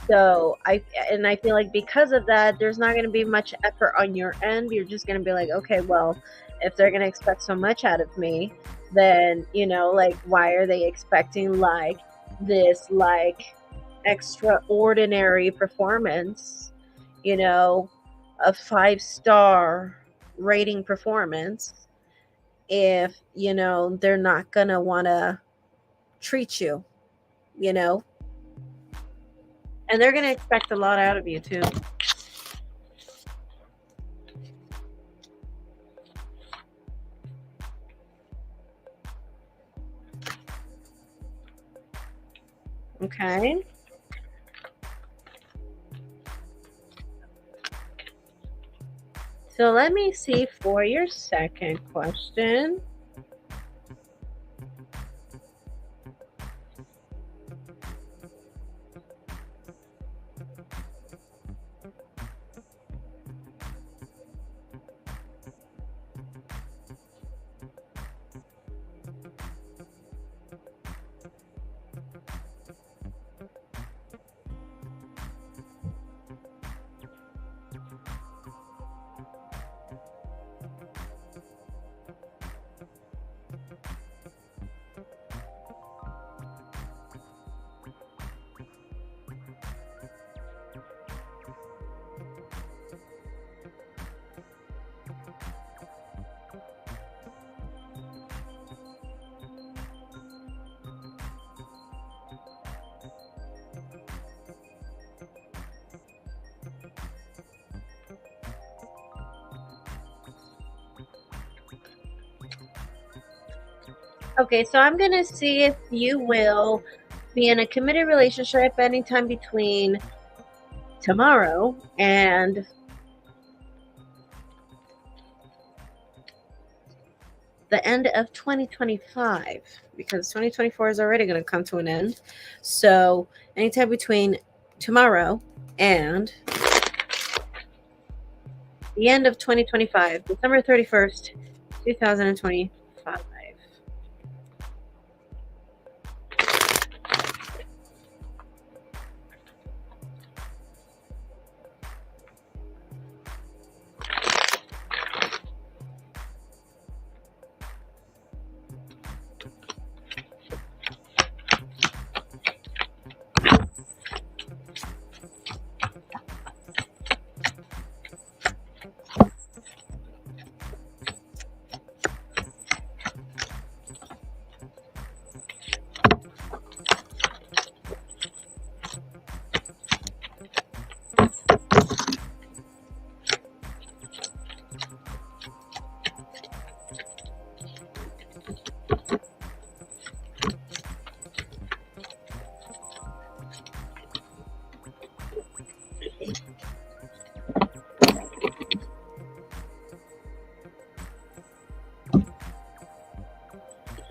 So I feel like because of that, there's not going to be much effort on your end. You're just going to be like, okay, well, if they're going to expect so much out of me, then, you know, like, why are they expecting like this like extraordinary performance, you know, a 5-star rating performance, if, you know, they're not gonna want to treat you, you know, and they're gonna expect a lot out of you too. Okay. So let me see for your second question. Okay, so I'm gonna see if you will be in a committed relationship anytime between tomorrow and the end of 2025, because 2024 is already going to come to an end. So anytime between tomorrow and the end of 2025, December 31st, 2025.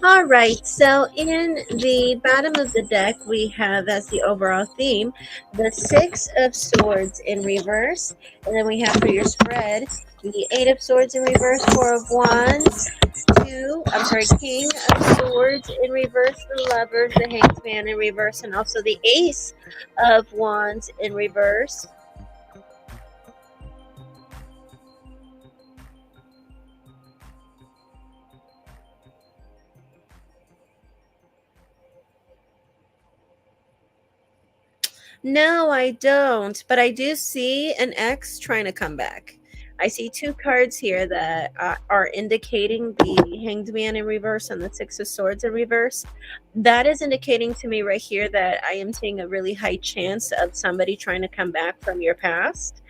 All right, so in the bottom of the deck, we have as the overall theme the 6 of Swords in reverse, and then we have for your spread The Eight of Swords in reverse, Four of Wands, King of Swords in reverse, the Lovers, the Hanged Man in reverse, and also the Ace of Wands in reverse. No, I don't, but I do see an ex trying to come back. I see two cards here that are indicating the Hanged Man in reverse and the Six of Swords in reverse. That is indicating to me right here that I am seeing a really high chance of somebody trying to come back from your past.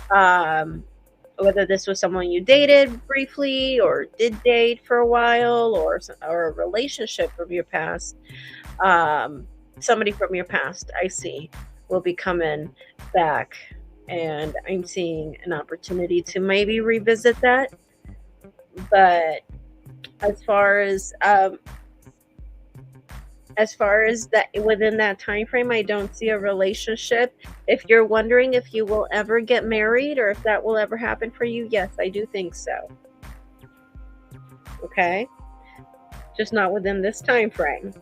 Whether this was someone you dated briefly or did date for a while, or a relationship from your past. Somebody from your past, I see, will be coming back, and I'm seeing an opportunity to maybe revisit that. But as far as that, within that time frame, I don't see a relationship. If you're wondering if you will ever get married or if that will ever happen for you, yes, I do think so. Okay, just not within this time frame.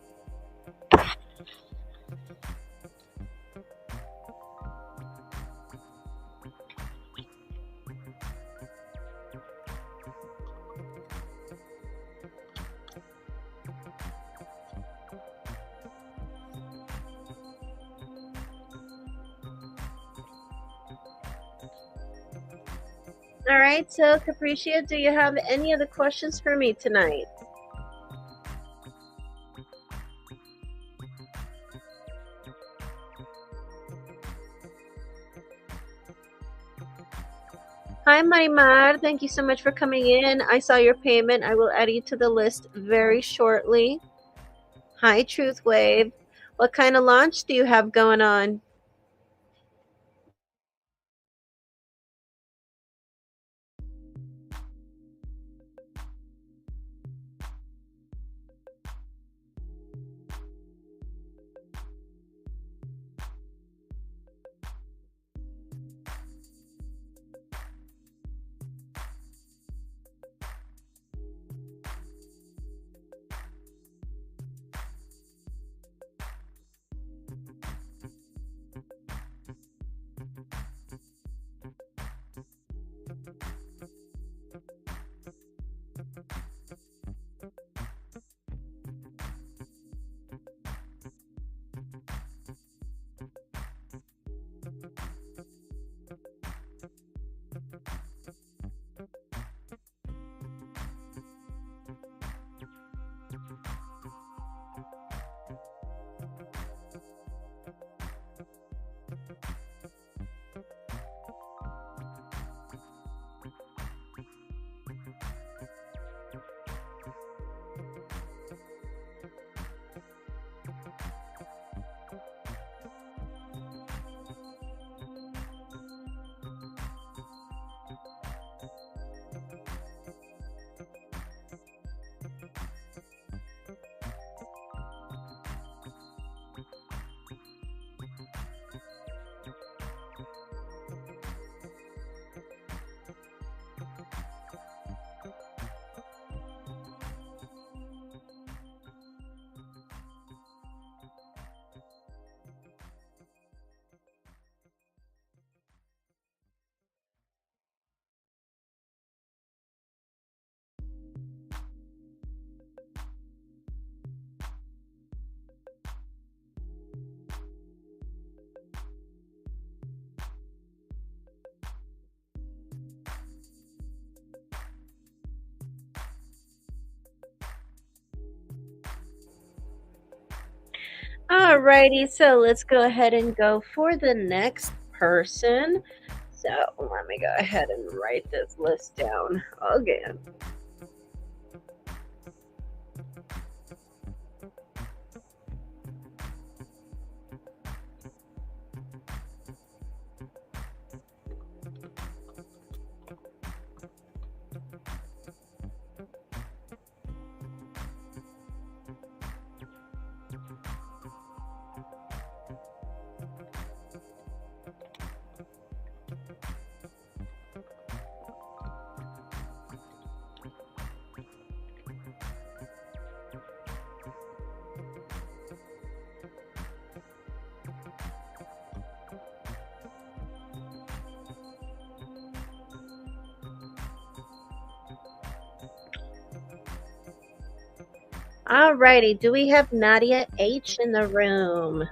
All right, so Capricia, do you have any other questions for me tonight? Hi, Maymar. Thank you so much for coming in. I saw your payment. I will add you to the list very shortly. Hi, Truth Wave. What kind of launch do you have going on? Alrighty, so let's go ahead and go for the next person. So let me go ahead and write this list down again. Alrighty, do we have Nadia H in the room?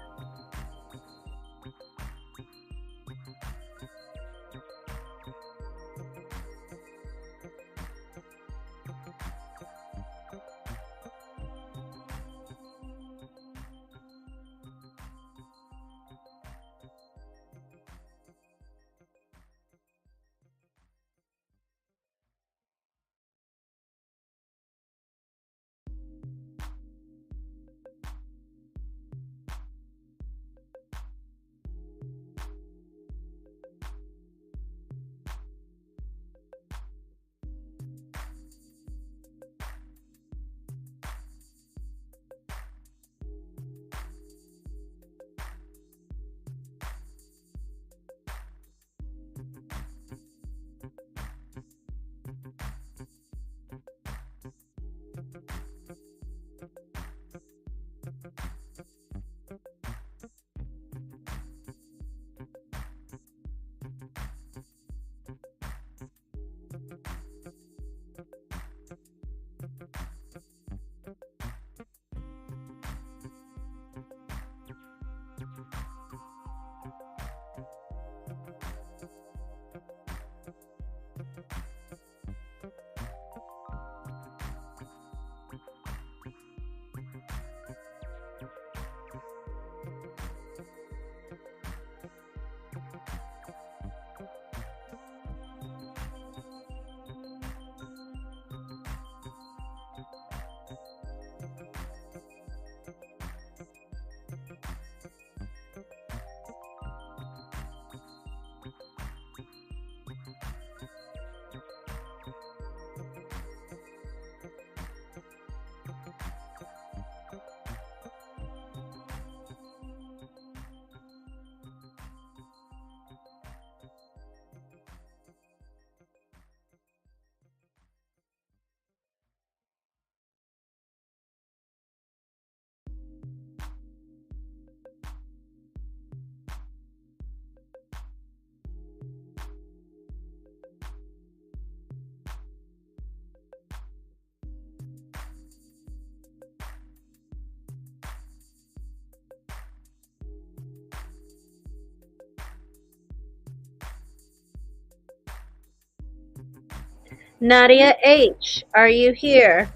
Nadia H, are you here?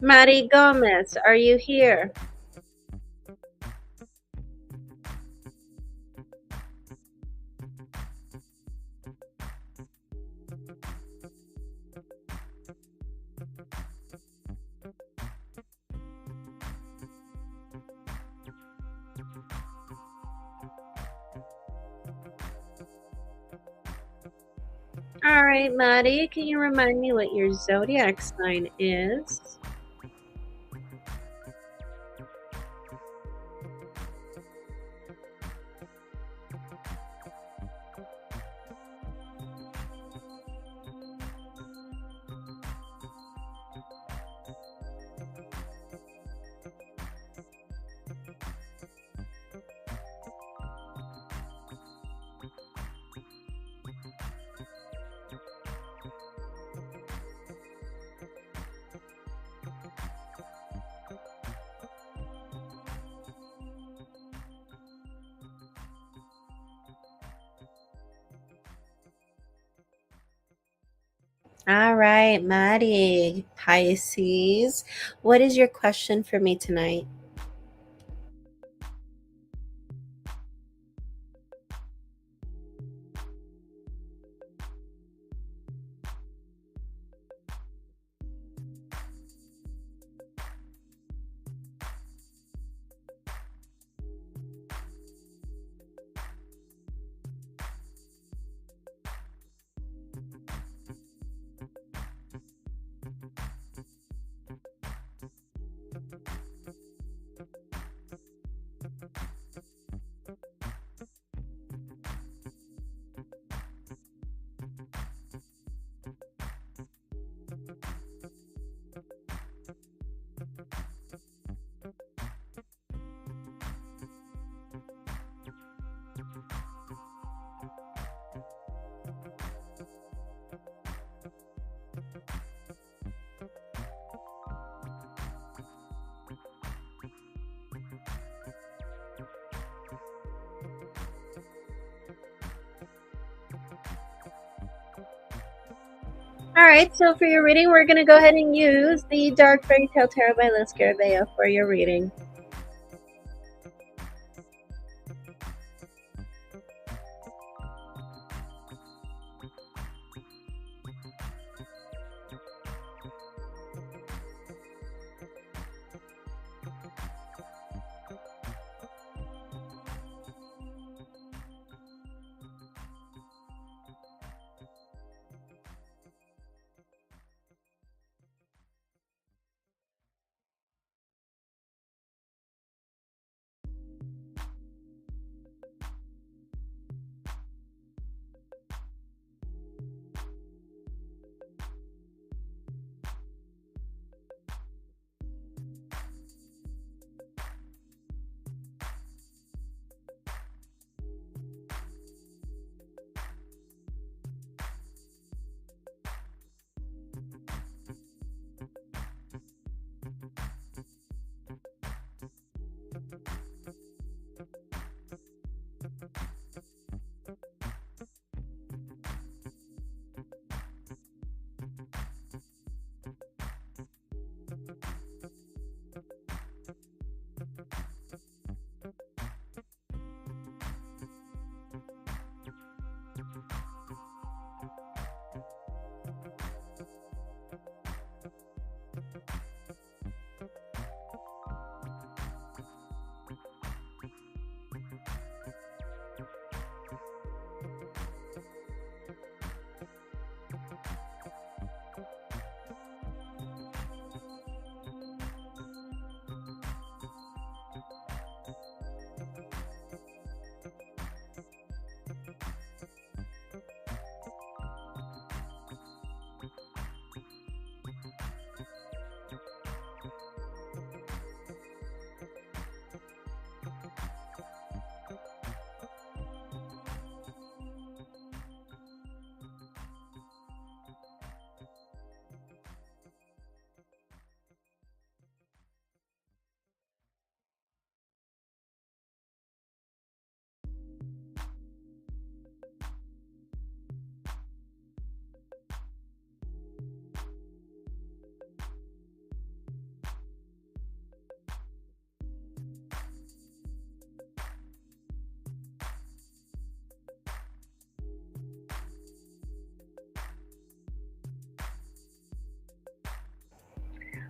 Mari Gomez, are you here? All right, Mari, can you remind me what your zodiac sign is? All right, Mari, Pisces. What is your question for me tonight? All right, so for your reading, we're going to go ahead and use the Dark Fairy Tale Tarot by Liz Scarabeo for your reading.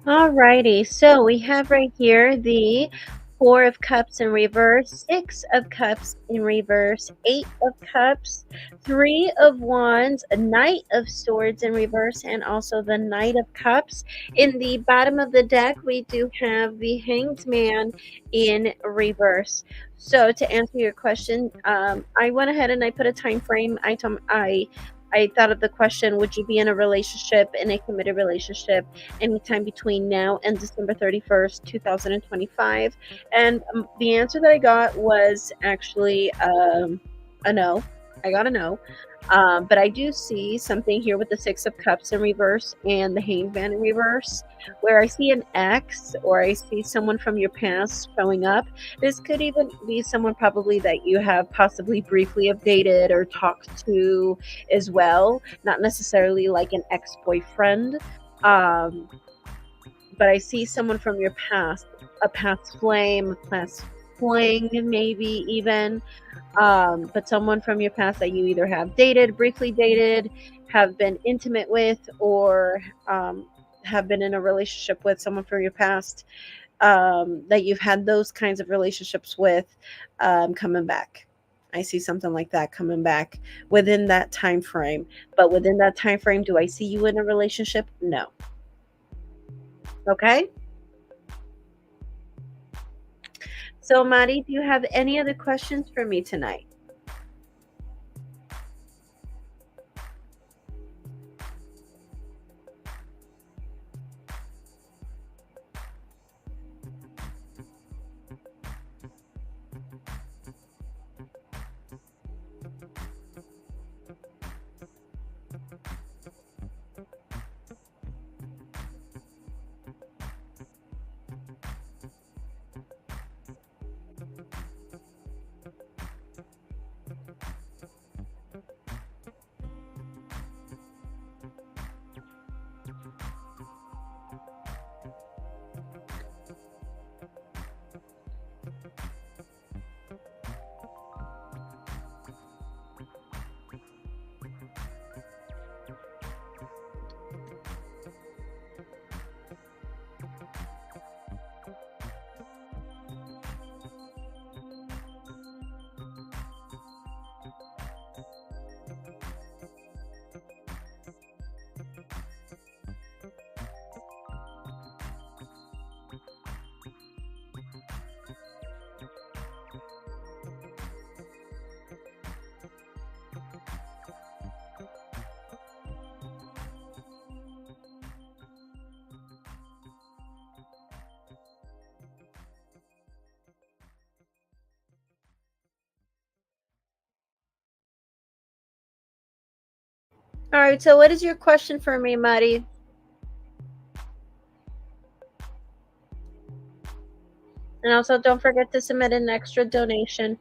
Alrighty, so we have right here the Four of Cups in reverse, Six of Cups in reverse, Eight of Cups, Three of Wands, a Knight of Swords in reverse, and also the Knight of Cups. In the bottom of the deck, we do have the Hanged Man in reverse. So to answer your question, I went ahead and I put a time frame. I thought of the question: would you be in a relationship, in a committed relationship, anytime between now and December 31st, 2025? And the answer that I got was actually a no. I got a no. But I do see something here with the Six of Cups in reverse and the Hanged Man in reverse, where I see an ex or I see someone from your past showing up. This could even be someone probably that you have possibly briefly have dated or talked to as well, not necessarily like an ex-boyfriend. Um, but I see someone from your past, a past flame, a past fling, maybe even, but someone from your past that you either have dated, briefly dated, have been intimate with, or have been in a relationship with someone from your past, that you've had those kinds of relationships with, coming back. I see something like that coming back within that time frame. But within that time frame, do I see you in a relationship? No. Okay. So, Mari, do you have any other questions for me tonight? All right, so what is your question for me, Muddy? And also, don't forget to submit an extra donation.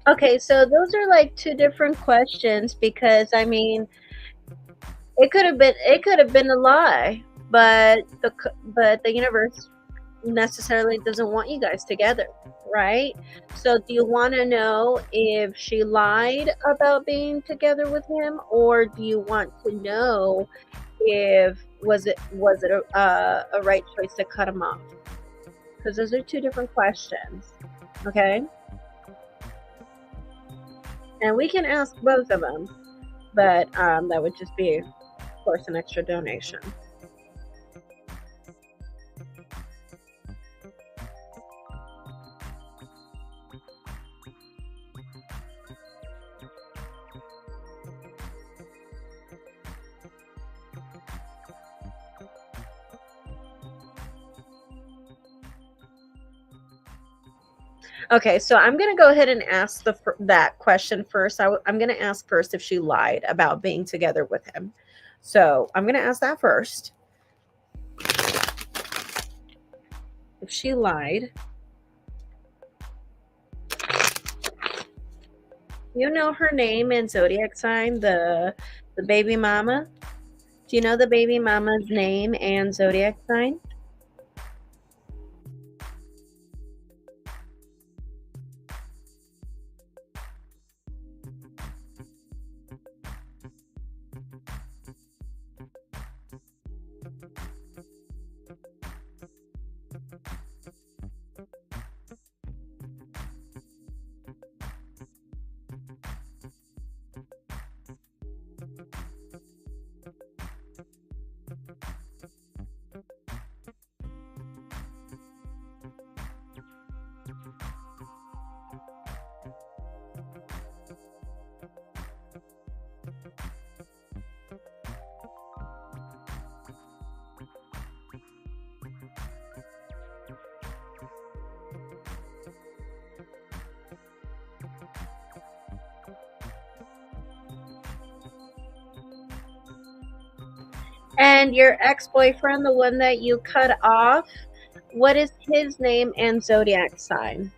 Okay, so those are like two different questions because I mean, it could have been a lie, but the universe necessarily doesn't want you guys together, right? So do you want to know if she lied about being together with him, or do you want to know if was it a right choice to cut him off? Because those are two different questions. Okay, and we can ask both of them, but that would just be, of course, an extra donation. Okay, so I'm going to go ahead and ask that question first. I'm going to ask first if she lied about being together with him. So I'm going to ask that first. If she lied, you know her name and zodiac sign, the baby mama. Do you know the baby mama's name and zodiac sign? And your ex-boyfriend, the one that you cut off, what is his name and zodiac sign?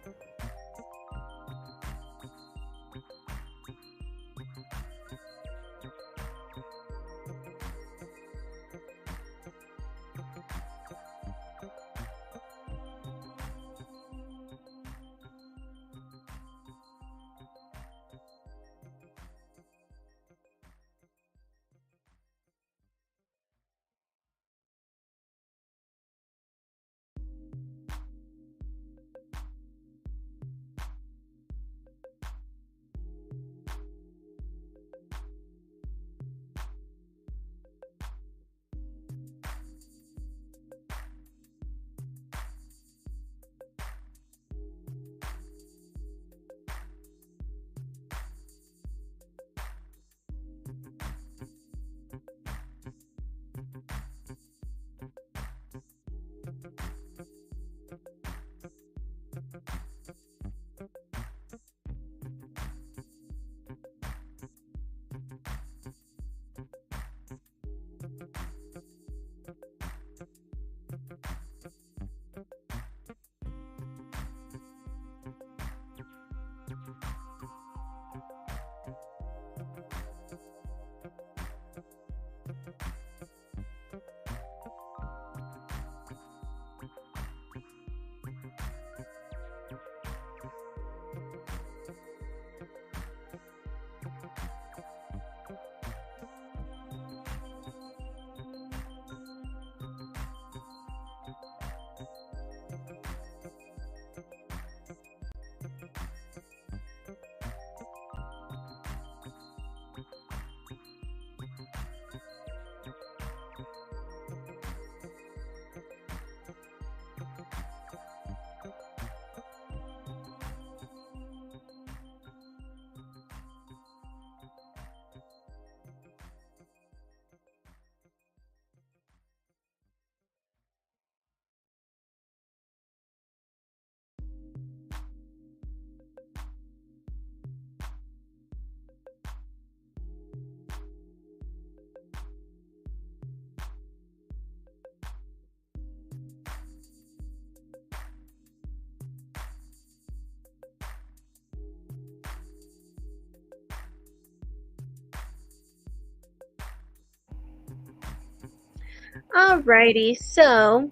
Alrighty, so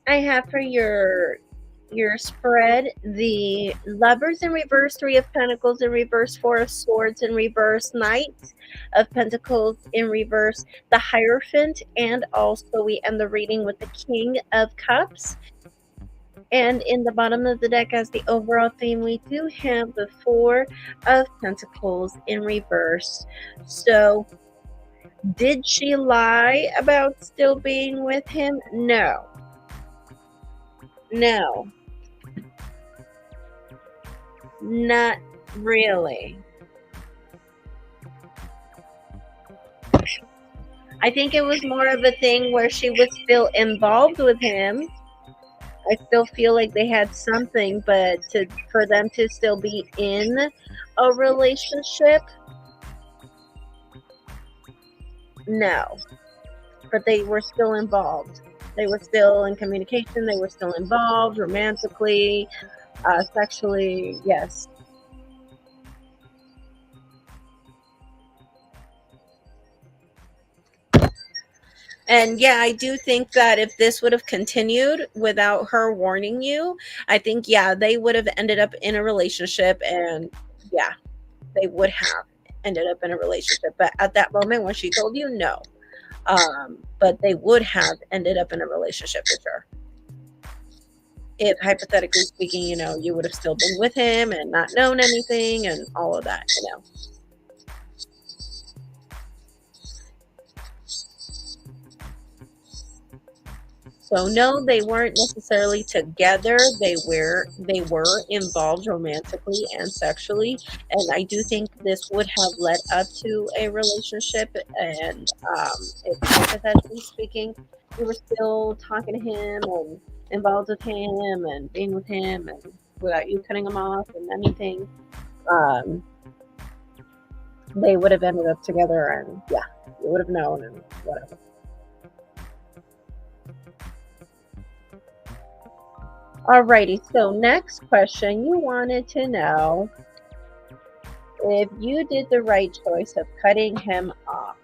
I have for your spread the Lovers in reverse, Three of Pentacles in reverse, Four of Swords in reverse, Knight of Pentacles in reverse, the Hierophant, and also we end the reading with the King of Cups. And in the bottom of the deck, as the overall theme, we do have the Four of Pentacles in reverse. So, did she lie about still being with him? No. No. Not really. I think it was more of a thing where she was still involved with him. I still feel like they had something, but for them to still be in a relationship, no. But they were still involved. They were still in communication. They were still involved romantically, sexually. Yes. And yeah, I do think that if this would have continued without her warning you, I think, yeah, they would have ended up in a relationship. And yeah, they would have ended up in a relationship. But at that moment when she told you, no. But they would have ended up in a relationship for sure. If hypothetically speaking, you would have still been with him and not known anything and all of that. So no, they weren't necessarily together. They were involved romantically and sexually, and I do think this would have led up to a relationship. And if hypothetically speaking, you were still talking to him and involved with him and being with him and without you cutting him off and anything, um, they would have ended up together. And yeah, you would have known and whatever. Alrighty, so next question, you wanted to know if you did the right choice of cutting him off.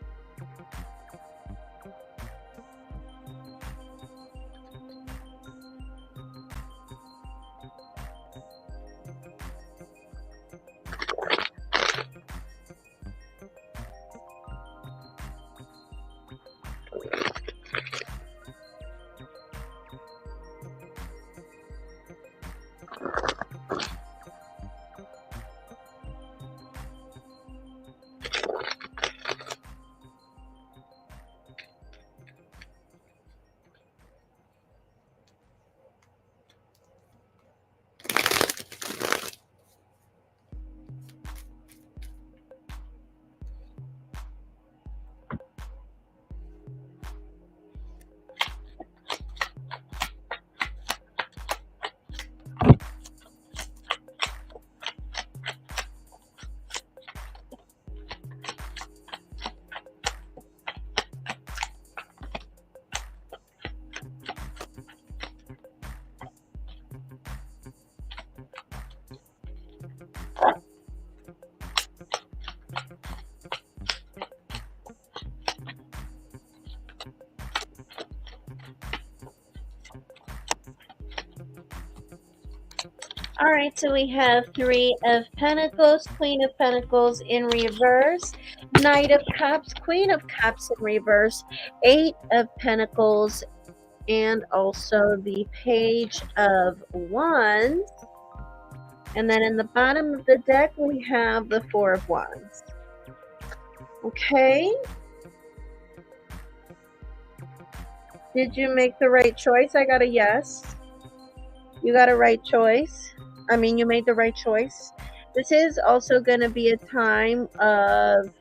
All right, so we have Three of Pentacles, Queen of Pentacles in reverse, Knight of Cups, Queen of Cups in reverse, Eight of Pentacles, and also the Page of Wands. And then in the bottom of the deck, we have the Four of Wands. Okay. Did you make the right choice? I got a yes. You got a right choice. You made the right choice. This is also going to be a time of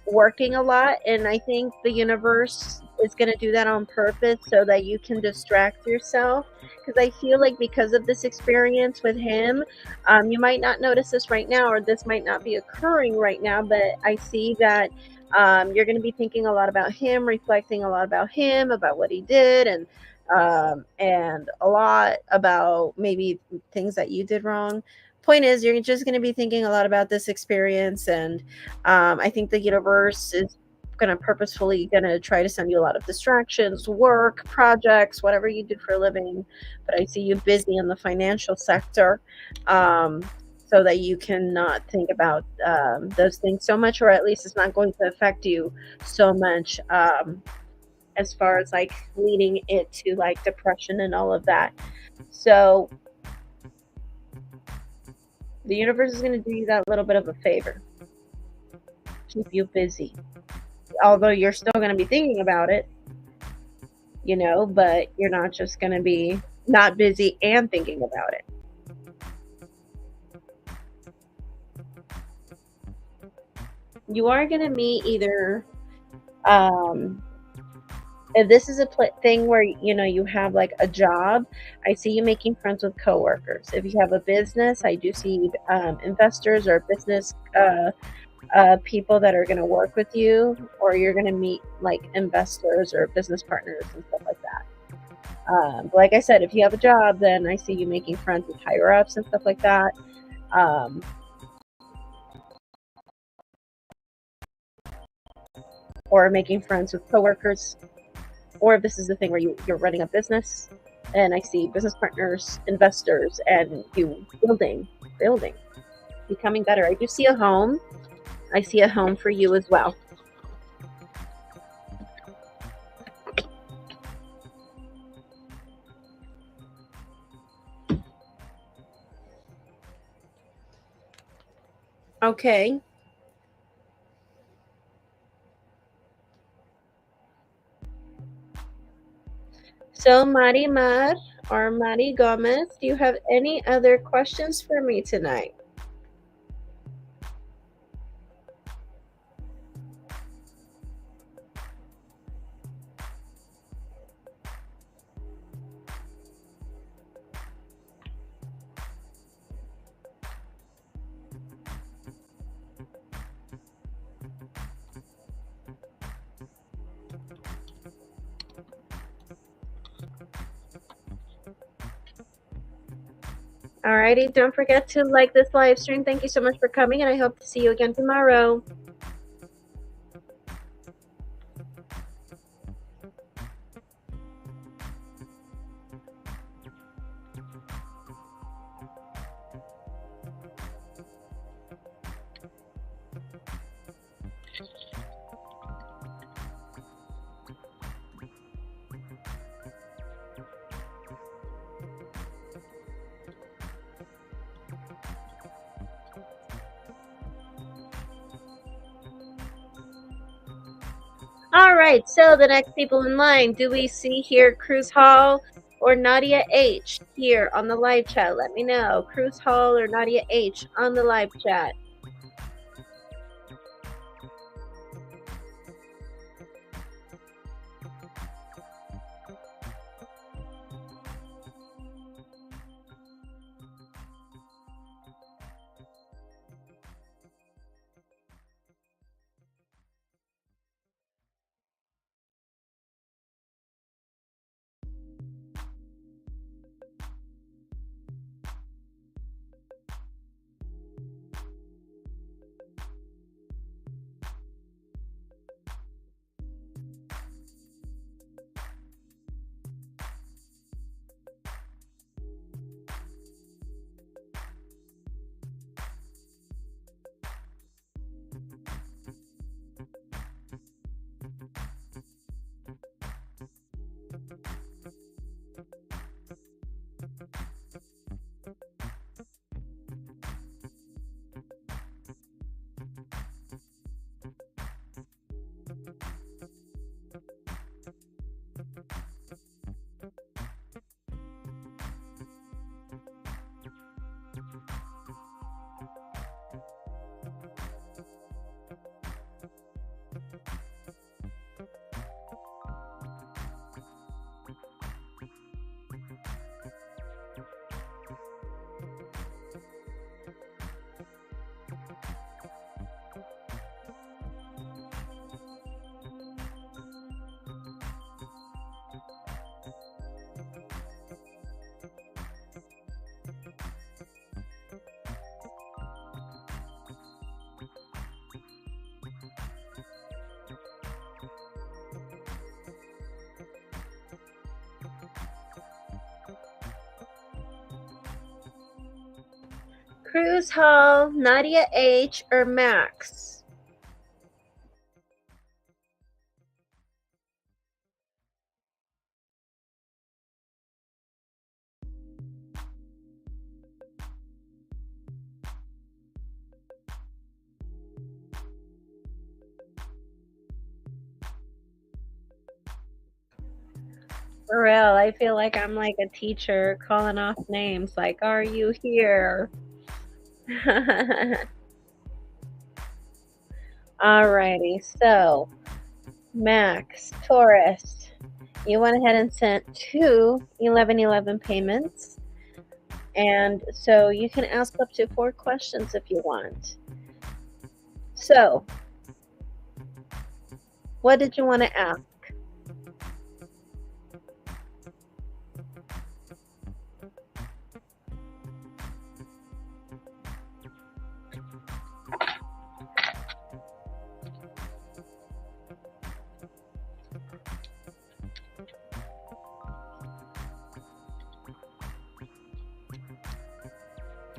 working a lot, and I think the universe is going to do that on purpose so that you can distract yourself. Because I feel like because of this experience with him, you might not notice this right now, or this might not be occurring right now, but I see that you're going to be thinking a lot about him, reflecting a lot about him, about what he did, and a lot about maybe things that you did wrong. Point is, you're just going to be thinking a lot about this experience, and I think the universe is gonna purposefully gonna try to send you a lot of distractions, work, projects, whatever you do for a living. But I see you busy in the financial sector, so that you cannot think about those things so much, or at least it's not going to affect you so much, as far as like leading it to like depression and all of that. So the universe is going to do you that little bit of a favor, keep you busy. Although you're still going to be thinking about it, but you're not just going to be not busy and thinking about it. You are going to meet either, if this is a thing where you have like a job, I see you making friends with coworkers. If you have a business, I do see investors or business people that are going to work with you, or you're going to meet like investors or business partners and stuff like that. Like I said, if you have a job, then I see you making friends with higher ups and stuff like that. Or making friends with coworkers. Or if this is the thing where you're running a business, and I see business partners, investors, and you building, becoming better. I do see a home. I see a home for you as well. Okay. So, Marimar or Mari Gomez, do you have any other questions for me tonight? Alrighty, don't forget to like this live stream. Thank you so much for coming, and I hope to see you again tomorrow. All right, so the next people in line, do we see here Cruz Hall or Nadia H here on the live chat? Let me know. Cruz Hall or Nadia H on the live chat. Cruz Hall, Nadia H, or Max? For real, I feel like I'm like a teacher calling off names like, are you here? Alrighty, so Max, Taurus, you went ahead and sent 2 1111 payments. And so you can ask up to 4 questions if you want. So, what did you want to ask?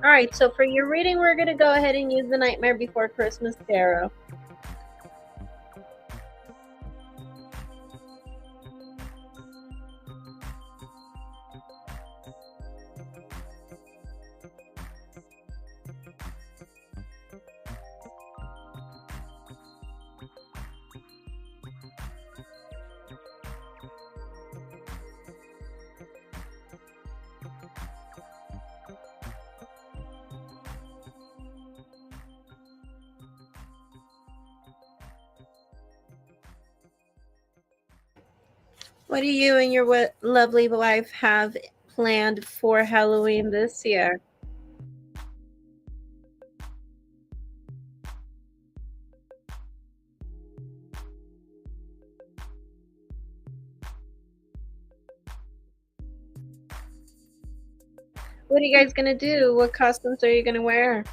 All right, so for your reading, we're going to go ahead and use the Nightmare Before Christmas Tarot. What do you and your lovely wife have planned for Halloween this year? What are you guys going to do? What costumes are you going to wear?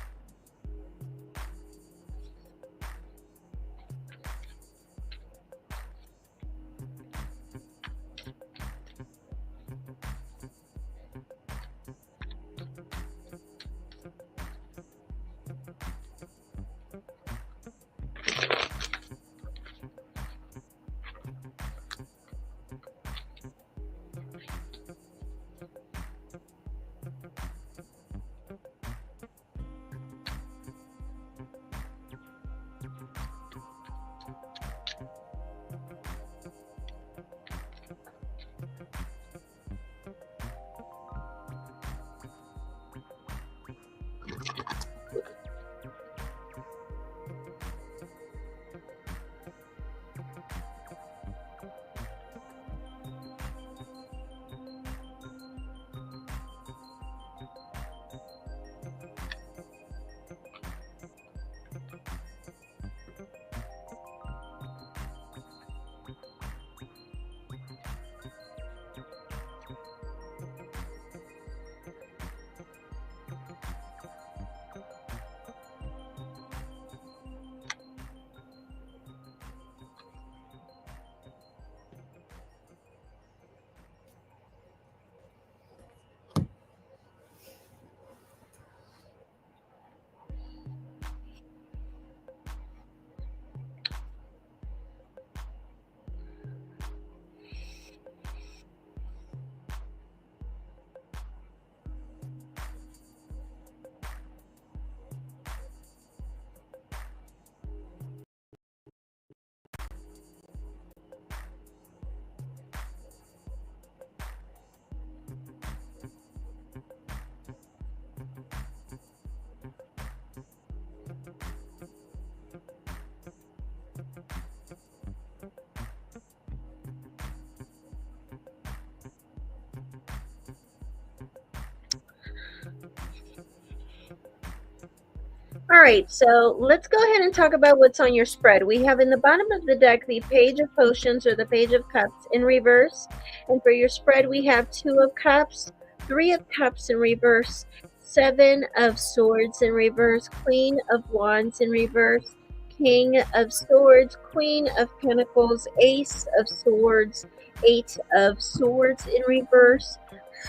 All right, so let's go ahead and talk about what's on your spread. We have in the bottom of the deck the Page of Potions or the Page of Cups in reverse. And for your spread, we have 2 of Cups, 3 of Cups in reverse, 7 of Swords in reverse, Queen of Wands in reverse, King of Swords, Queen of Pentacles, Ace of Swords, 8 of Swords in reverse,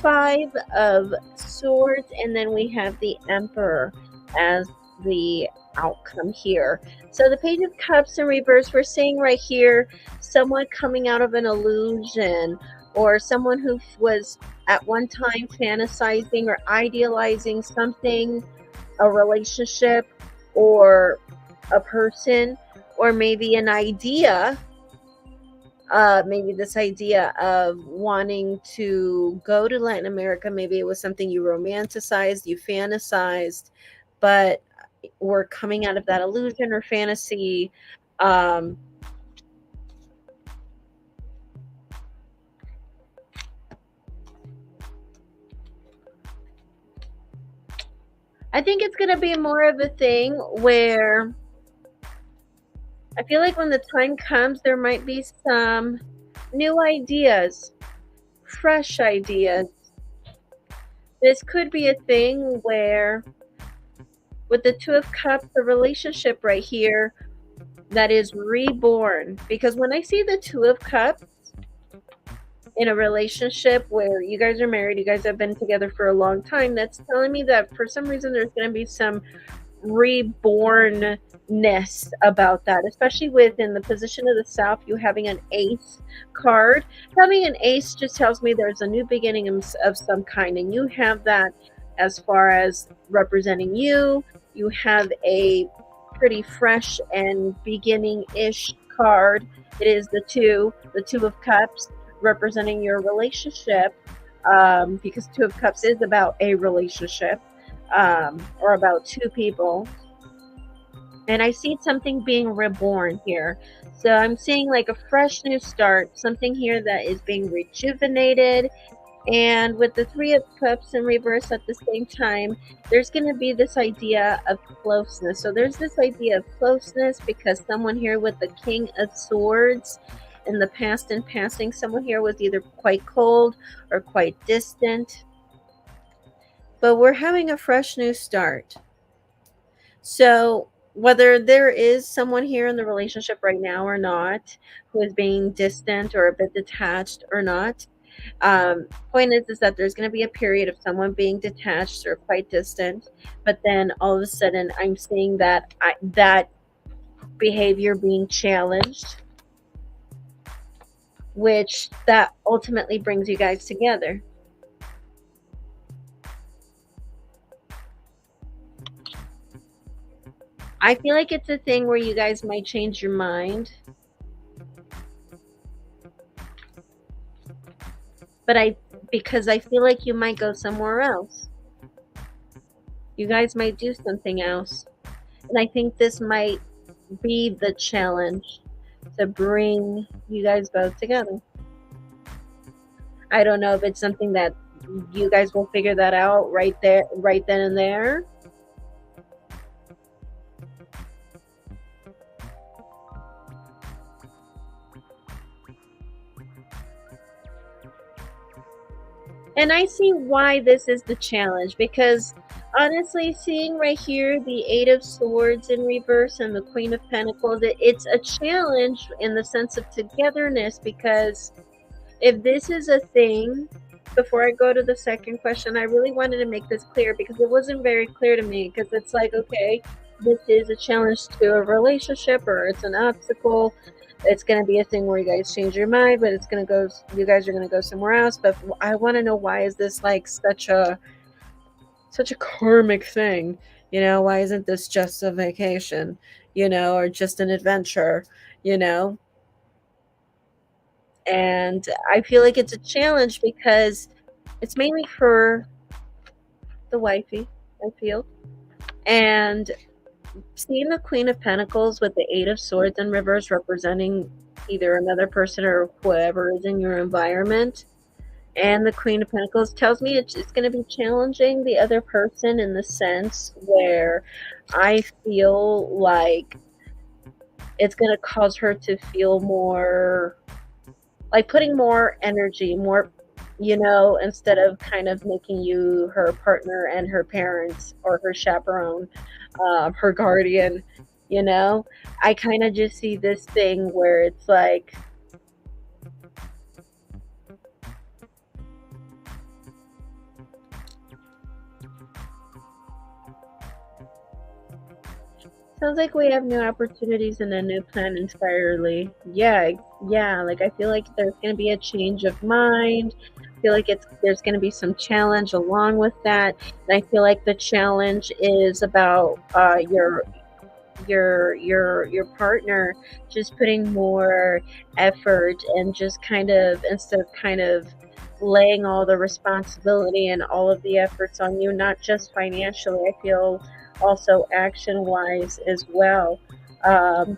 Five of Swords, and then we have the Emperor as the outcome here. So the Page of Cups in reverse, we're seeing right here someone coming out of an illusion, or someone who was at one time fantasizing or idealizing something, a relationship or a person, or maybe an idea. Maybe this idea of wanting to go to Latin America, maybe it was something you romanticized, you fantasized, but we're coming out of that illusion or fantasy. Um, I think it's going to be more of a thing where I feel like when the time comes, there might be some new ideas, fresh ideas. This could be a thing where, with the Two of Cups, the relationship right here that is reborn. Because when I see the Two of Cups in a relationship where you guys are married, you guys have been together for a long time, that's telling me that for some reason there's going to be some rebornness about that, especially within the position of the South, you having an ace card. Having an ace just tells me there's a new beginning of some kind, and you have that as far as representing you. You have a pretty fresh and beginning-ish card. It is the Two of Cups, representing your relationship, because Two of Cups is about a relationship, or about two people. And I see something being reborn here. So I'm seeing like a fresh new start, something here that is being rejuvenated. And with the Three of Cups in reverse at the same time, there's going to be this idea of closeness. So there's this idea of closeness because someone here with the King of Swords in the past and passing, someone here was either quite cold or quite distant. But we're having a fresh new start. So whether there is someone here in the relationship right now or not who is being distant or a bit detached or not, point is that there's going to be a period of someone being detached or quite distant, but then all of a sudden I'm seeing that that behavior being challenged, which that ultimately brings you guys together. I feel like it's a thing where you guys might change your mind, but because I feel like you might go somewhere else. You guys might do something else. And I think this might be the challenge to bring you guys both together. I don't know if it's something that you guys will figure that out right there, right then and there. And I see why this is the challenge, because honestly, seeing right here the Eight of Swords in reverse and the Queen of Pentacles, it's a challenge in the sense of togetherness, because if this is a thing, before I go to the second question, I really wanted to make this clear because it wasn't very clear to me, because it's like, okay, this is a challenge to a relationship or it's an obstacle. It's going to be a thing where you guys change your mind, but it's going to go, you guys are going to go somewhere else. But I want to know, why is this like such a karmic thing? Why isn't this just a vacation, or just an adventure, you know? And I feel like it's a challenge because it's mainly for the wifey, I feel. And seeing the Queen of Pentacles with the Eight of Swords in reverse, representing either another person or whoever is in your environment, and the Queen of Pentacles tells me it's going to be challenging the other person in the sense where I feel like it's going to cause her to feel more like putting more energy, more, instead of kind of making you her partner and her parents or her chaperone, her guardian. I kind of just see this thing where it's like, Sounds like we have new opportunities and a new plan entirely. Yeah, yeah. Like I feel like there's gonna be a change of mind. I feel like there's gonna be some challenge along with that. And I feel like the challenge is about your partner just putting more effort and just kind of instead of kind of laying all the responsibility and all of the efforts on you, not just financially. I feel also action wise as well. um,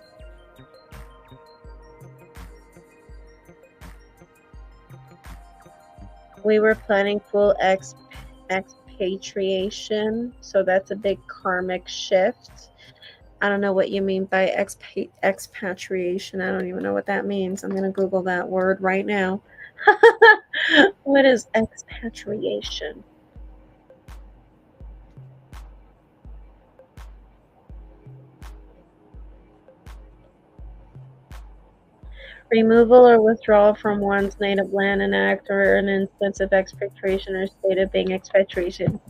we were planning full expatriation, so that's a big karmic shift. I don't know what you mean by expatriation. I don't even know what that means. I'm going to Google that word right now. What is expatriation? Removal or withdrawal from one's native land, an act or an instance of expatriation or state of being expatriation.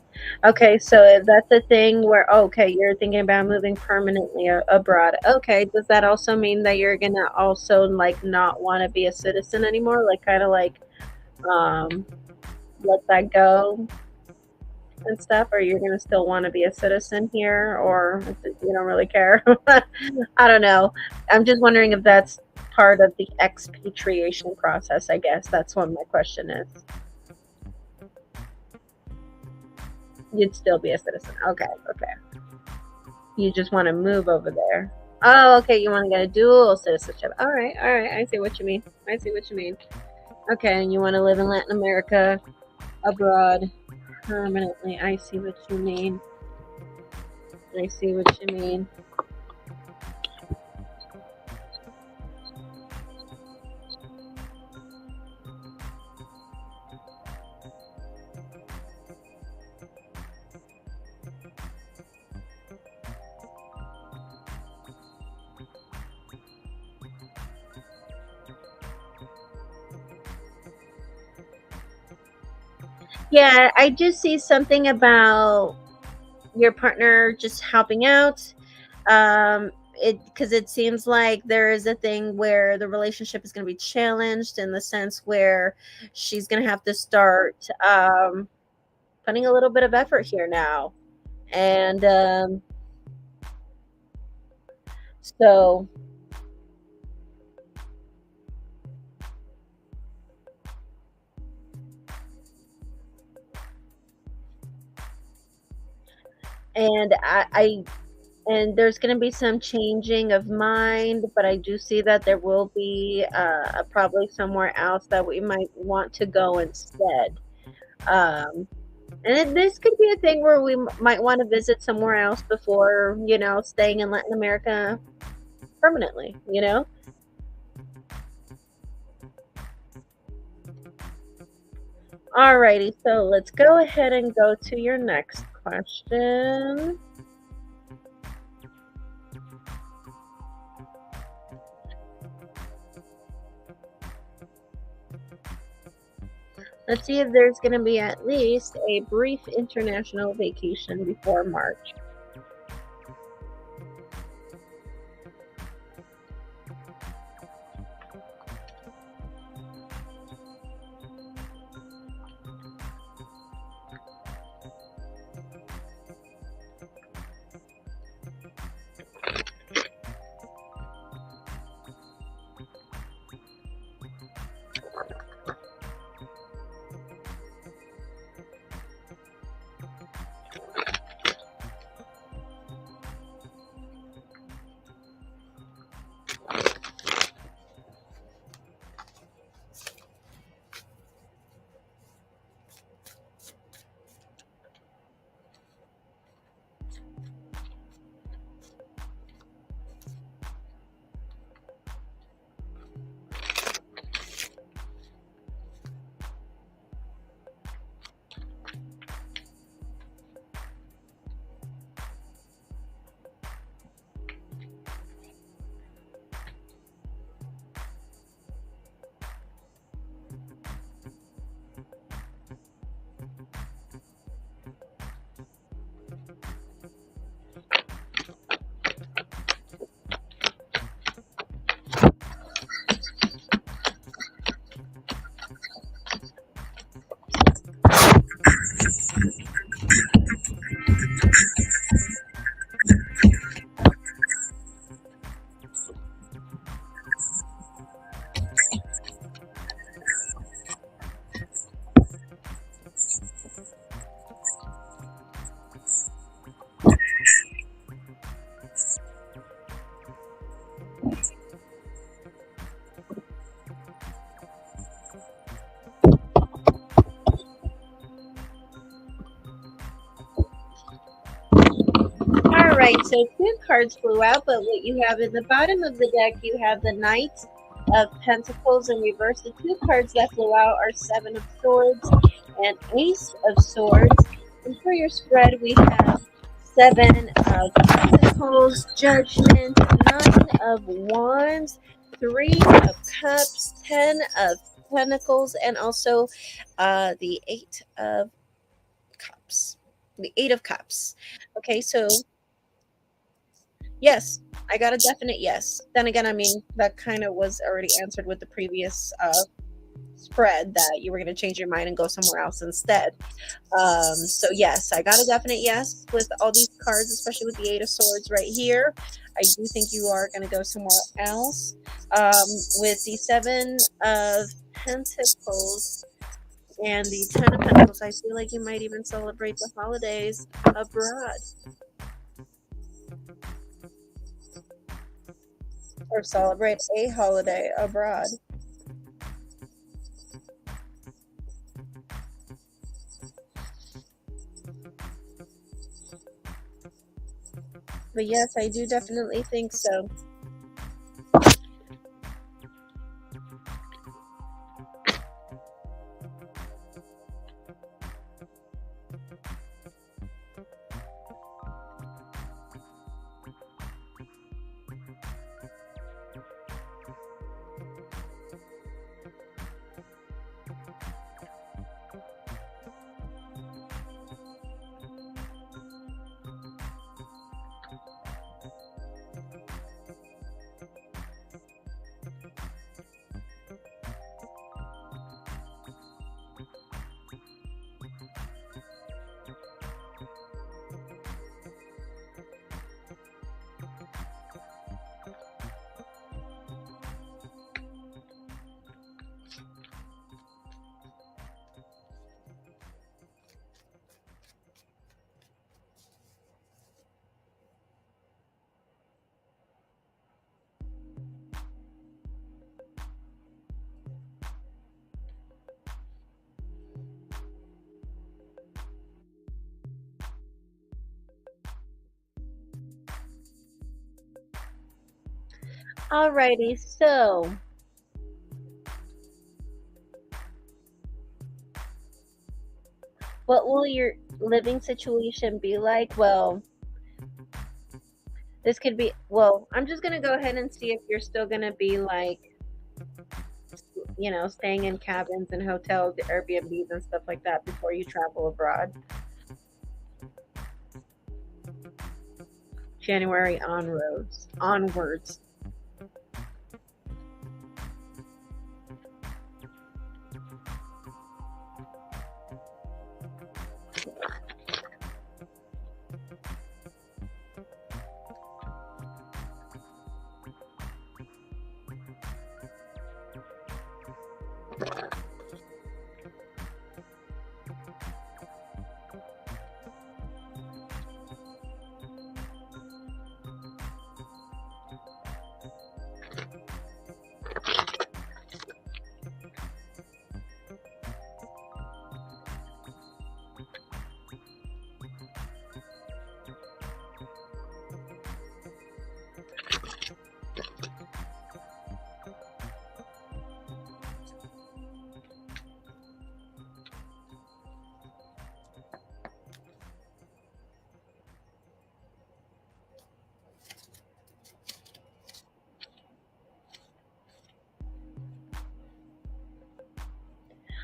Okay, so that's a thing where, okay, you're thinking about moving permanently abroad. Okay, does that also mean that you're gonna also like not want to be a citizen anymore? Like kind of like um let that go and stuff, or you're gonna still want to be a citizen here, or you don't really care? I don't know. I'm just wondering if that's part of the expatriation process. I guess that's what my question is. You'd still be a citizen. Okay, okay. You just want to move over there. Oh, okay. You want to get a dual citizenship. All right, all right. I see what you mean. I see what you mean. Okay, and you want to live in Latin America abroad permanently. I see what you mean. I see what you mean. Yeah, I just see something about your partner just helping out. It because it seems like there is a thing where the relationship is going to be challenged in the sense where she's going to have to start putting a little bit of effort here now, and so and I and there's going to be some changing of mind, but I do see that there will be probably somewhere else that we might want to go instead. Um, this could be a thing where we might want to visit somewhere else before, staying in Latin America permanently. Alrighty, so let's go ahead and go to your next question. Let's see if there's going to be at least a brief international vacation before March. right, so two cards flew out, but what you have in the bottom of the deck, you have the Knight of Pentacles in reverse. The two cards that flew out are Seven of Swords and Ace of Swords. And for your spread, we have Seven of Pentacles, Judgment, Nine of Wands, Three of Cups, 10 of Pentacles, and also the Eight of Cups. The Eight of Cups. Okay, so yes, I got a definite yes. Then again, I mean, that kind of was already answered with the previous spread that you were going to change your mind and go somewhere else instead. So yes, I got a definite yes with all these cards, especially with the Eight of Swords right here. I do think you are going to go somewhere else. With the Seven of Pentacles and the Ten of Pentacles, I feel like you might even celebrate the holidays abroad. Or celebrate a holiday abroad. But yes, I do definitely think so. Alrighty, so what will your living situation be like? Well, this could be, well, I'm just going to go ahead and see if you're still going to be like, you know, staying in cabins and hotels, Airbnbs and stuff like that before you travel abroad. January onwards.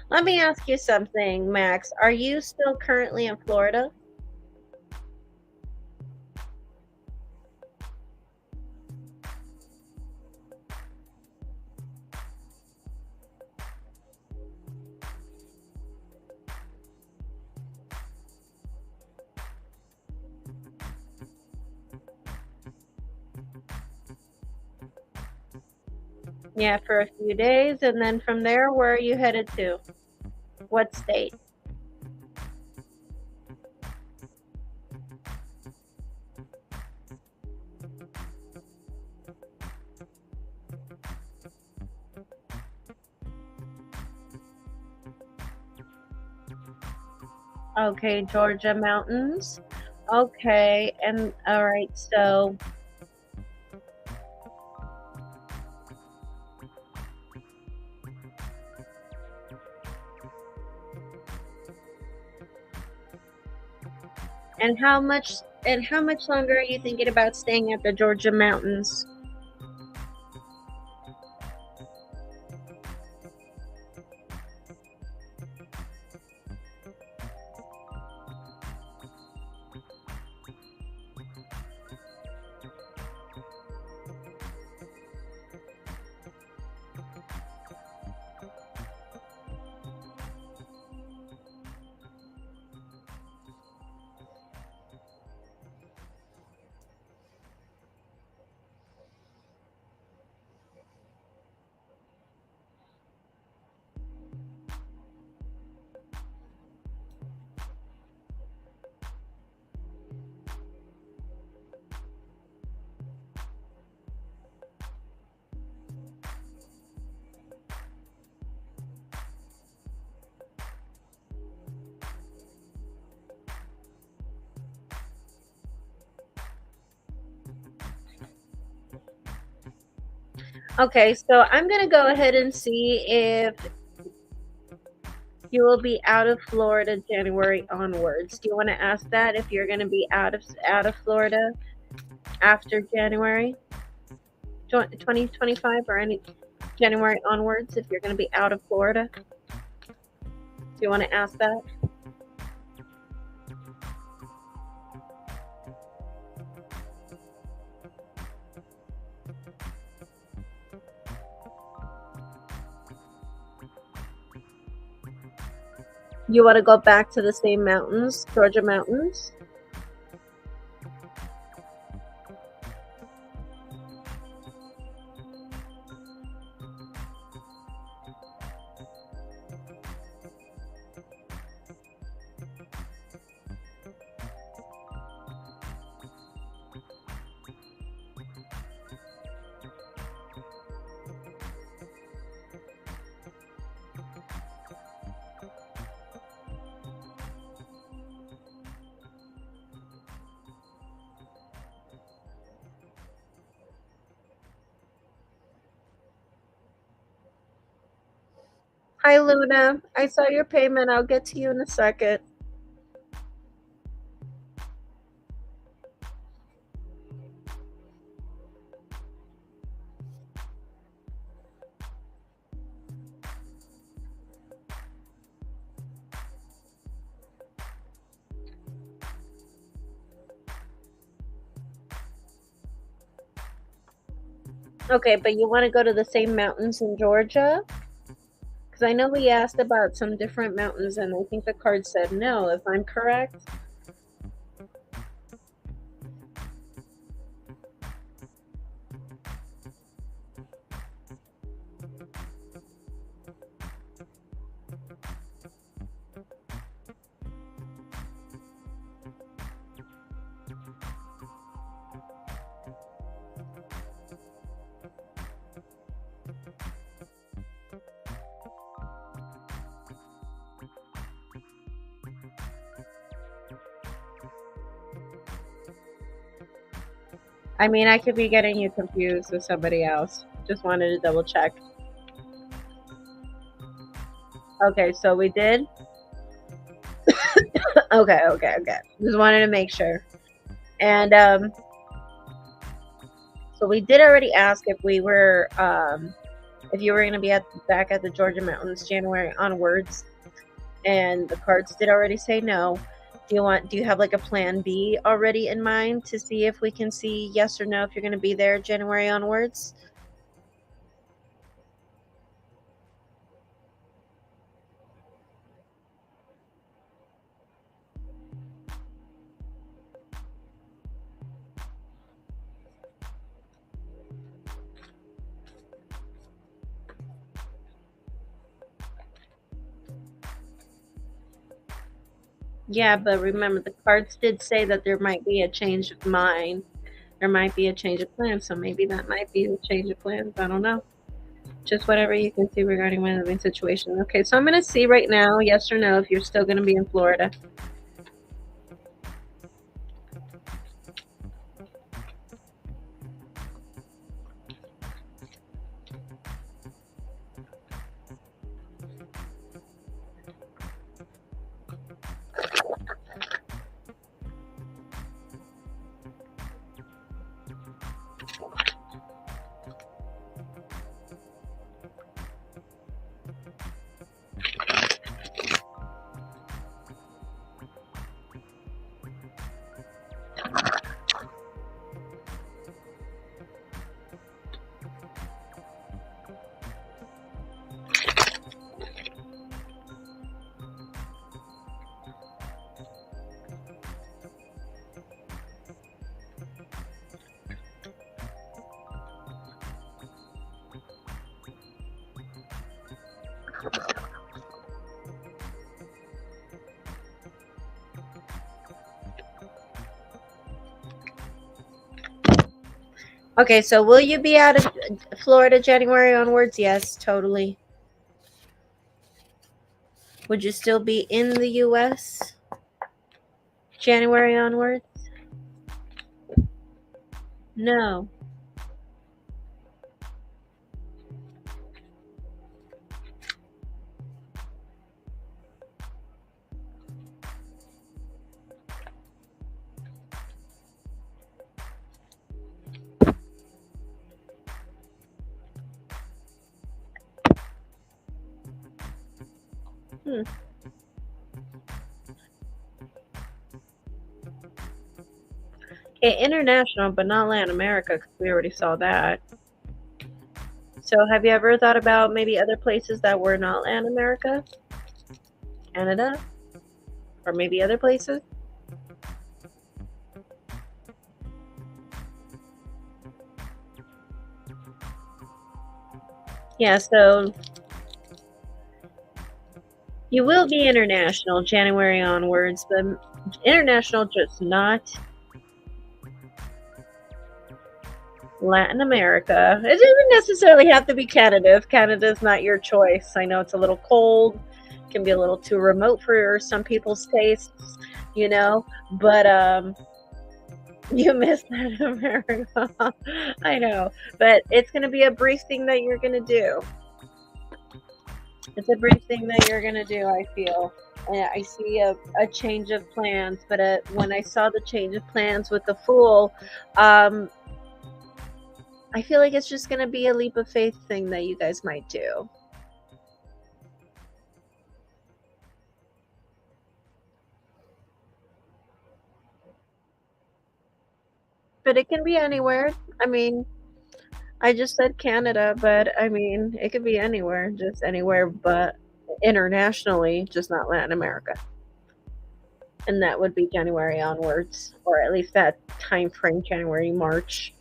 Let me ask you something, Max. Are you still currently in Florida? Yeah, for a few days. And then from there, where are you headed to? What state? Okay, Georgia mountains. Okay, and all right, so and how much longer are you thinking about staying at the Georgia mountains? Okay, so I'm gonna go ahead and see if you will be out of Florida January onwards. Do you want to ask that if you're gonna be out of Florida after January 2025 or any January onwards if you're gonna be out of Florida? Do you want to ask that? You want to go back to the same mountains, Georgia mountains? Hi, Luna. I saw your payment. I'll get to you in a second. Okay, but you want to go to the same mountains in Georgia? Because I know we asked about some different mountains, and I think the card said no, if I'm correct. I mean, I could be getting you confused with somebody else. Just wanted to double check. Okay, so we did. Okay. Just wanted to make sure. And so we did already ask if we were if you were going to be back at the Georgia mountains January onwards, and the cards did already say no. Do you have like a plan B already in mind to see if we can see yes or no if you're going to be there January onwards? Yeah, but remember the cards did say that there might be a change of mind. There might be a change of plans, so maybe that might be a change of plans. I don't know. Just whatever you can see regarding my living situation. Okay, so I'm going to see right now, yes or no, if you're still going to be in Florida. Okay, so will you be out of Florida January onwards? Yes, totally. Would you still be in the U.S. January onwards? No. Hmm. Okay, international, but not Latin America, because we already saw that. So have you ever thought about maybe other places that were not Latin America? Canada? Or maybe other places? Yeah, so you will be international January onwards, but international just not Latin America. It doesn't necessarily have to be Canada if Canada's not your choice. I know it's a little cold, can be a little too remote for some people's tastes, you know, but you missed Latin America. I know, but it's going to be a brief thing that you're going to do. It's a brief thing that you're going to do, I feel. And I see a change of plans, but when I saw the change of plans with the Fool, I feel like it's just going to be a leap of faith thing that you guys might do. But it can be anywhere. I mean, I just said Canada, but I mean, it could be anywhere, just anywhere but internationally, just not Latin America. And that would be January onwards, or at least that time frame, January, March.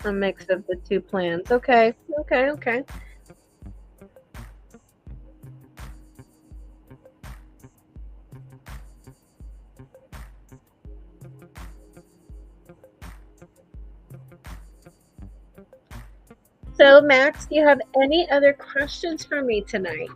A mix of the two plans. Okay, okay, okay. So, Max, do you have any other questions for me tonight?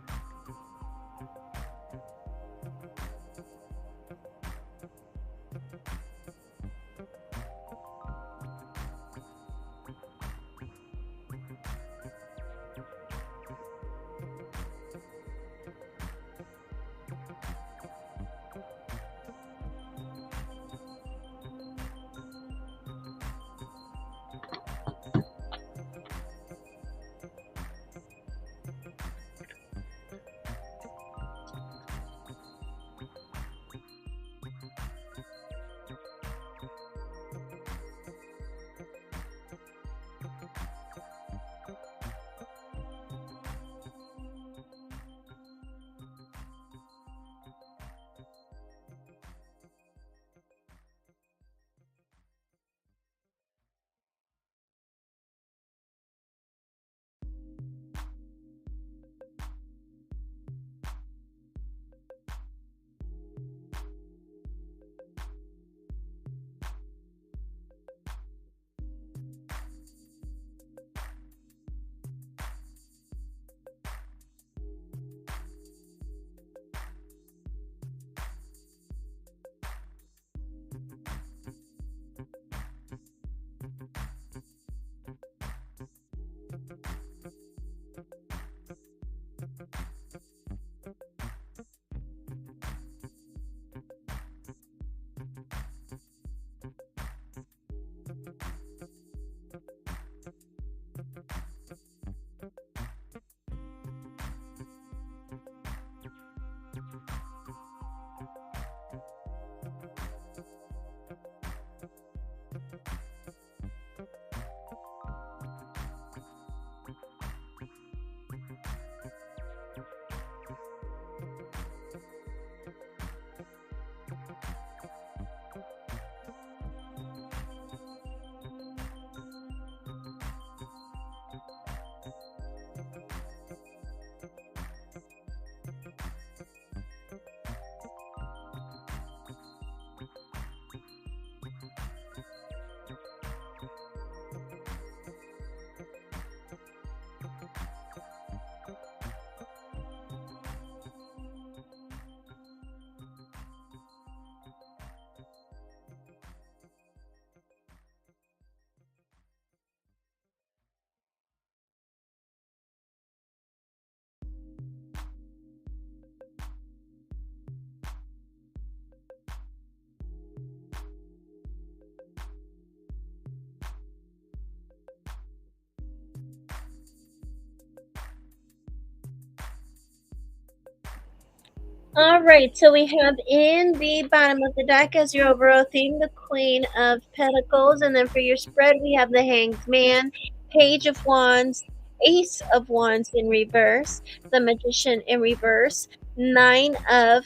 All right, so we have in the bottom of the deck as your overall theme the Queen of Pentacles, and then for your spread we have the Hanged Man, Page of Wands, Ace of Wands in reverse, the Magician in reverse, Nine of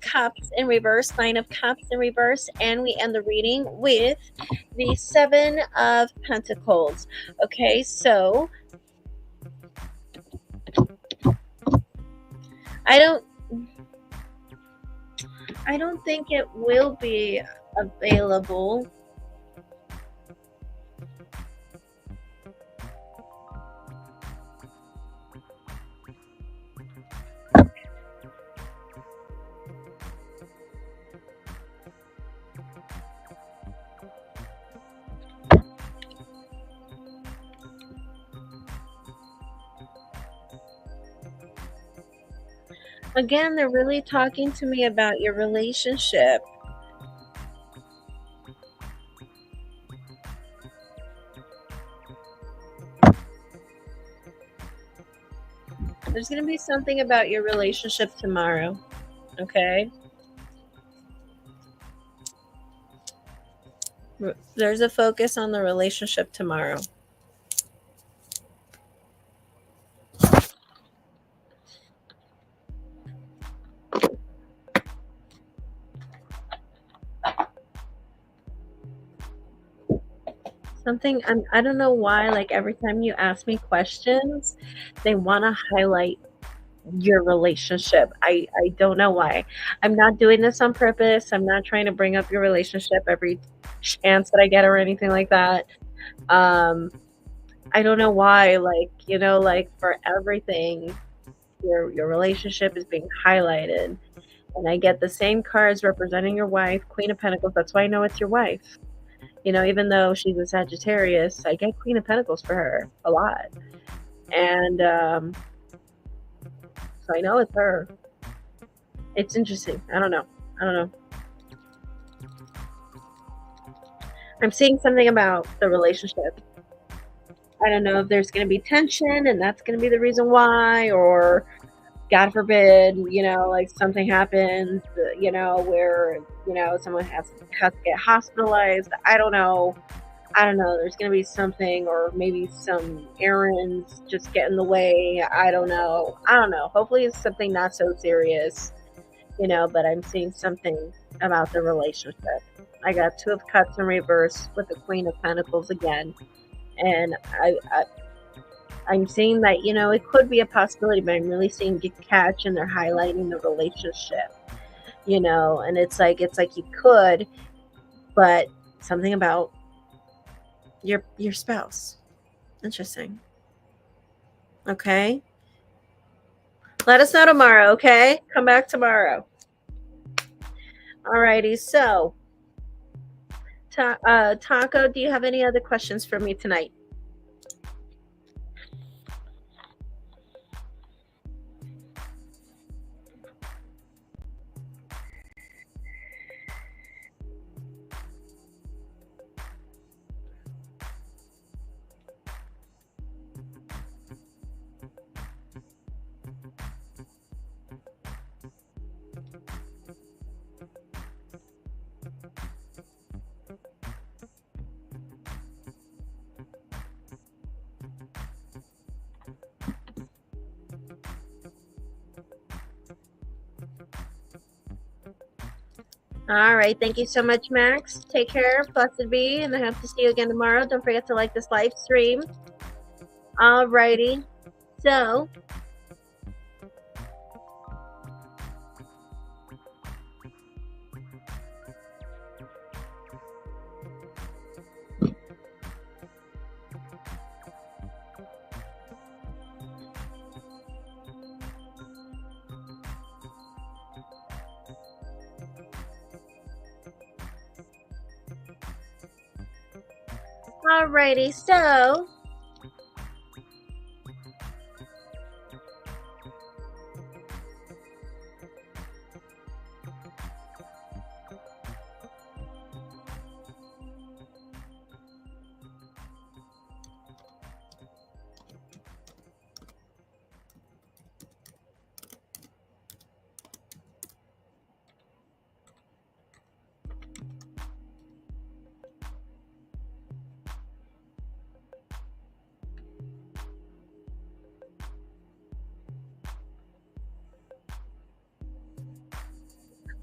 Cups in reverse, Nine of Cups in reverse, and we end the reading with the Seven of Pentacles. Okay, so I don't I don't think it will be available. Again, they're really talking to me about your relationship. There's going to be something about your relationship tomorrow, okay? There's a focus on the relationship tomorrow. Something, I don't know why, like every time you ask me questions, they want to highlight your relationship. I don't know why. I'm not doing this on purpose. I'm not trying to bring up your relationship every chance that I get or anything like that. I don't know why, like, like for everything, your relationship is being highlighted. And I get the same cards representing your wife, Queen of Pentacles. That's why I know it's your wife. Even though she's a Sagittarius, I get Queen of Pentacles for her a lot. And so I know it's her. It's interesting. I don't know. I'm seeing something about the relationship. I don't know if there's going to be tension and that's going to be the reason why, or God forbid, like something happens, where, someone has to get hospitalized. I don't know. There's going to be something, or maybe some errands just get in the way. I don't know. Hopefully it's something not so serious, but I'm seeing something about the relationship. I got Two of Cups in reverse with the Queen of Pentacles again. And I'm seeing that, it could be a possibility, but I'm really seeing get catch, and they're highlighting the relationship, and it's like you could, but something about your spouse. Interesting. Okay. Let us know tomorrow, okay? Come back tomorrow. Alrighty, so Taco, do you have any other questions for me tonight? All right. Thank you so much, Max. Take care. Blessed be. And I hope to see you again tomorrow. Don't forget to like this live stream. All righty. So, alrighty. So,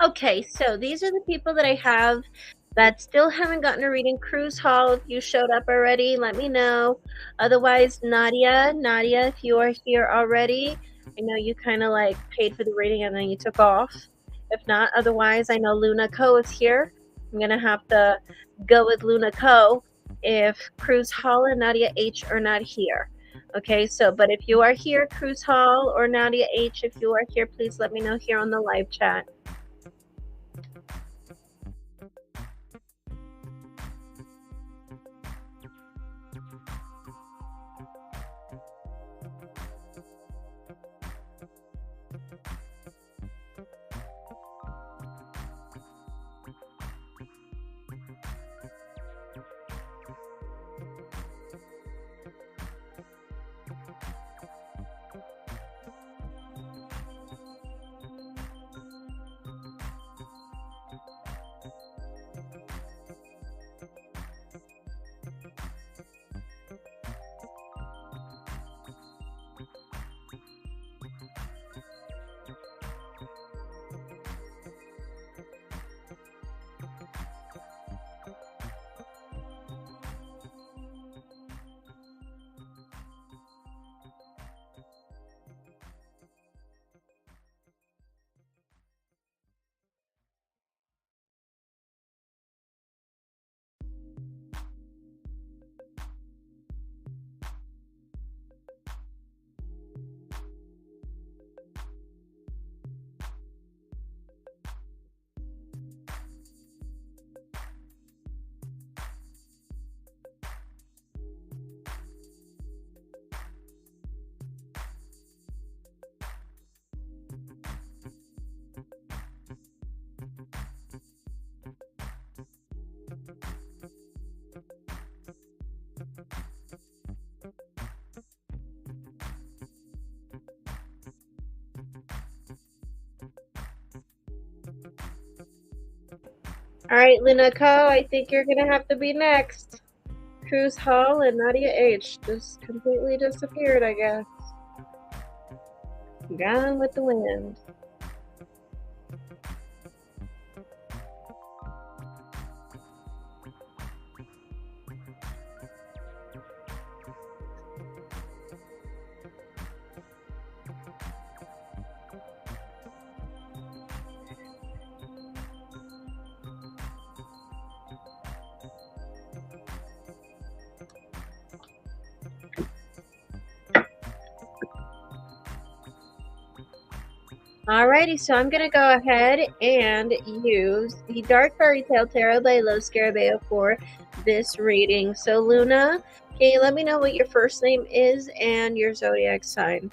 Okay, so these are the people that I have that still haven't gotten a reading. Cruise Hall, if you showed up already, let me know. Otherwise, Nadia, if you are here already, I know you kind of like paid for the reading and then you took off. If not, otherwise, I know Luna Co is here. I'm going to have to go with Luna Co if Cruise Hall and Nadia H are not here. Okay, so, but if you are here, Cruise Hall or Nadia H, if you are here, please let me know here on the live chat. All right, Luna Co, I think you're going to have to be next. Cruise Hall and Nadia H just completely disappeared, I guess. Gone with the wind. Alrighty, so I'm going to go ahead and use the Dark Fairy Tale Tarot by Los Scarabeo for this reading. So Luna, can you let me know what your first name is and your zodiac sign?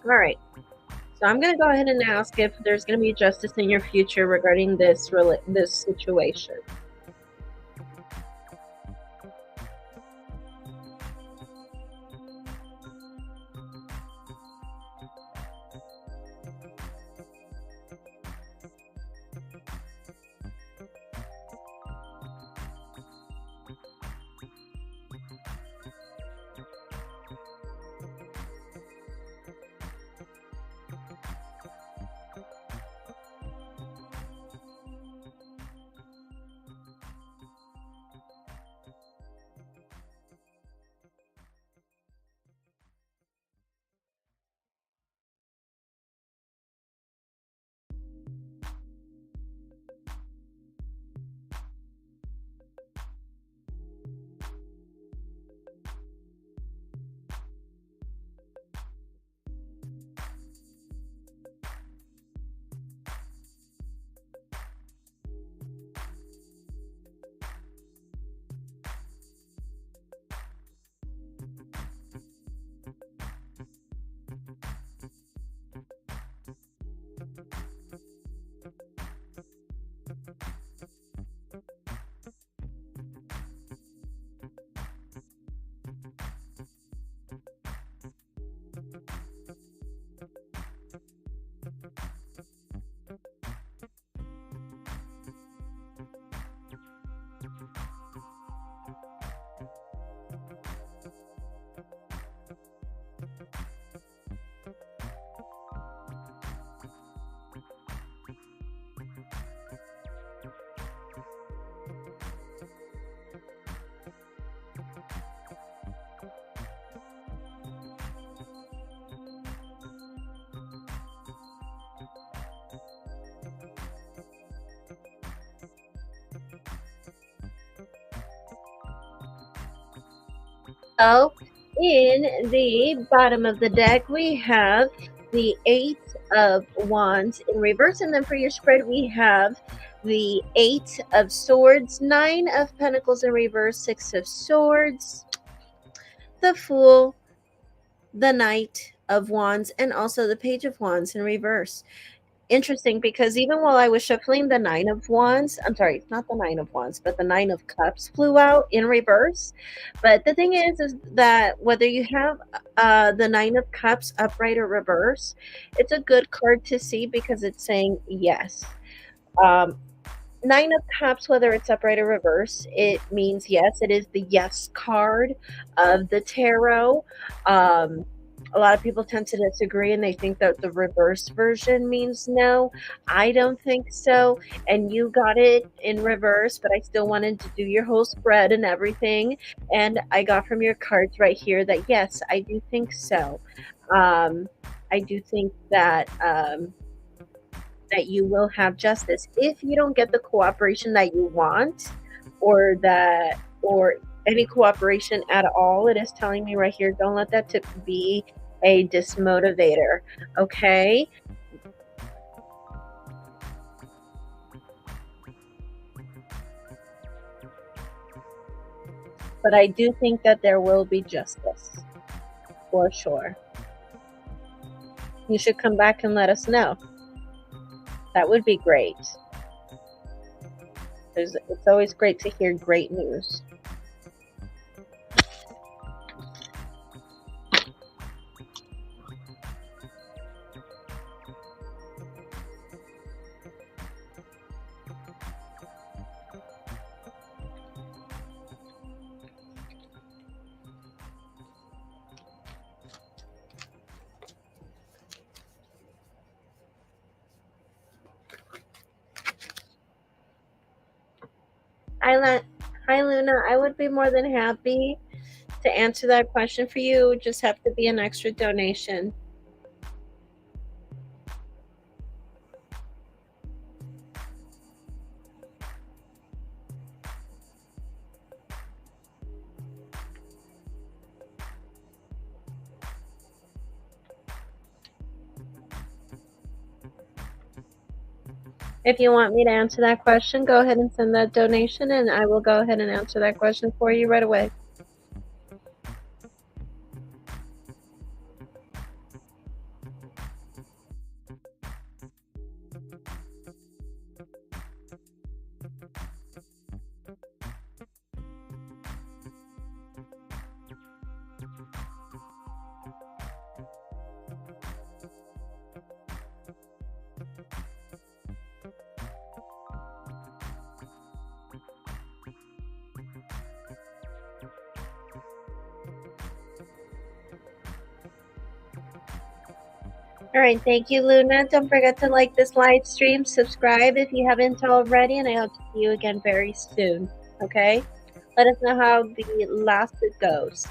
All right. So I'm going to go ahead and ask if there's going to be justice in your future regarding this situation. So, in the bottom of the deck, we have the Eight of Wands in reverse. And then for your spread, we have the Eight of Swords, Nine of Pentacles in reverse, Six of Swords, the Fool, the Knight of Wands, and also the Page of Wands in reverse. Interesting, because even while I was shuffling, the Nine of Wands, I'm sorry, not the Nine of Wands, but the Nine of Cups flew out in reverse. But the thing is that whether you have the Nine of Cups upright or reverse, it's a good card to see because it's saying yes. Um, Nine of Cups, whether it's upright or reverse, it means yes. It is the yes card of the tarot. Um, a lot of people tend to disagree and they think that the reverse version means no. I don't think so. And you got it in reverse, but I still wanted to do your whole spread and everything. And I got from your cards right here that yes, I do think so. I do think that you will have justice if you don't get the cooperation that you want, or any cooperation at all. It is telling me right here, don't let that tip be a dismotivator. Okay, but I do think that there will be justice for sure. You should come back and let us know. That would be great. It's always great to hear great news. Hi, Luna. I would be more than happy to answer that question for you. It would just have to be an extra donation. If you want me to answer that question, go ahead and send that donation, and I will go ahead and answer that question for you right away. All right, thank you, Luna. Don't forget to like this live stream, subscribe if you haven't already, and I hope to see you again very soon. Okay? Let us know how the last it goes.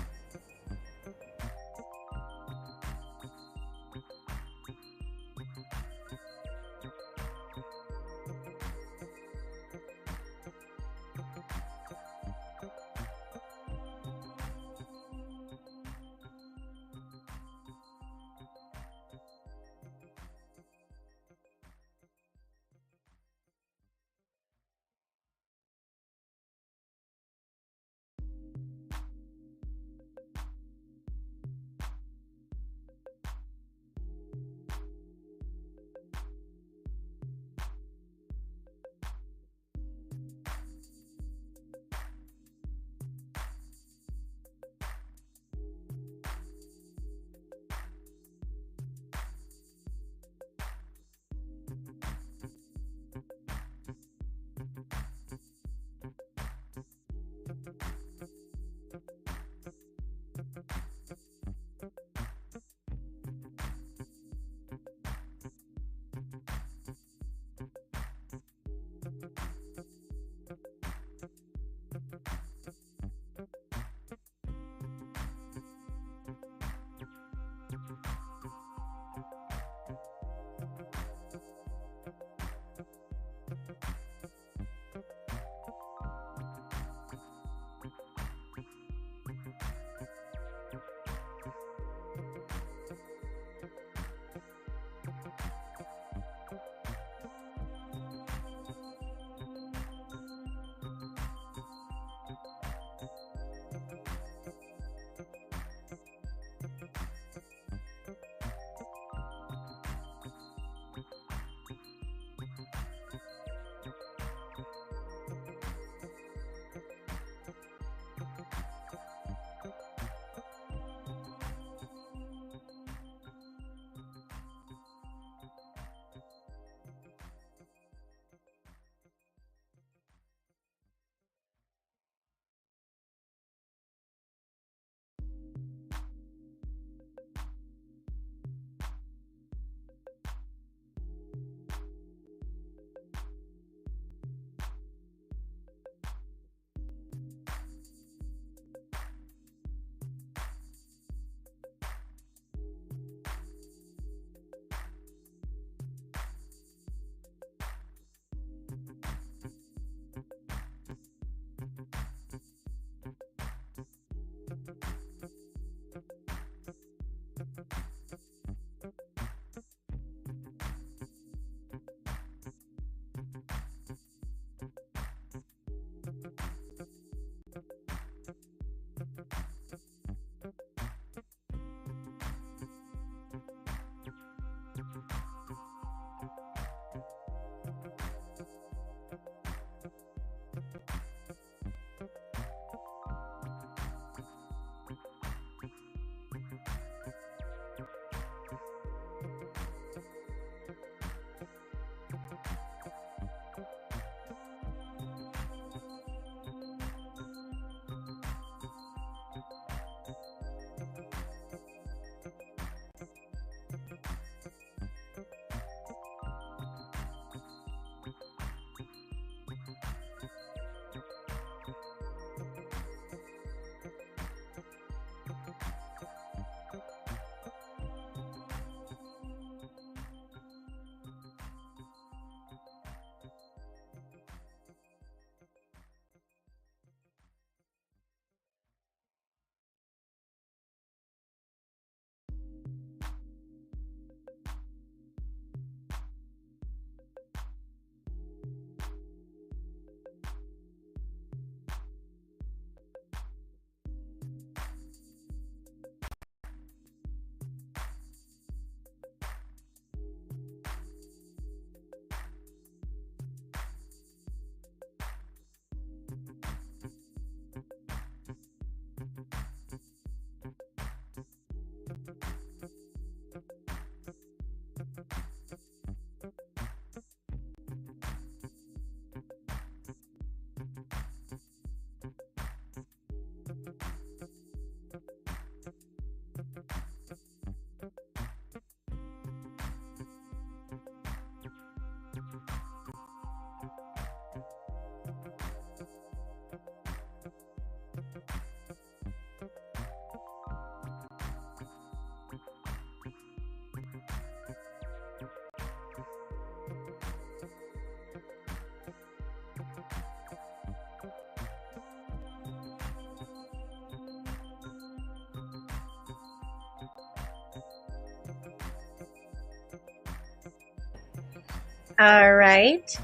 All right.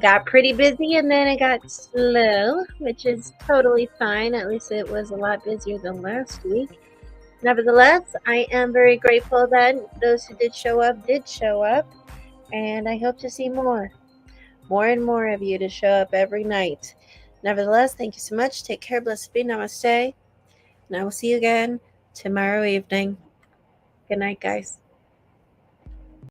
Got pretty busy and then it got slow, which is totally fine. At least it was a lot busier than last week. Nevertheless, I am very grateful that those who did show up, and I hope to see more and more of you to show up every night. Nevertheless, thank you so much. Take care, blessed be, namaste, and I will see you again tomorrow evening. Good night, guys.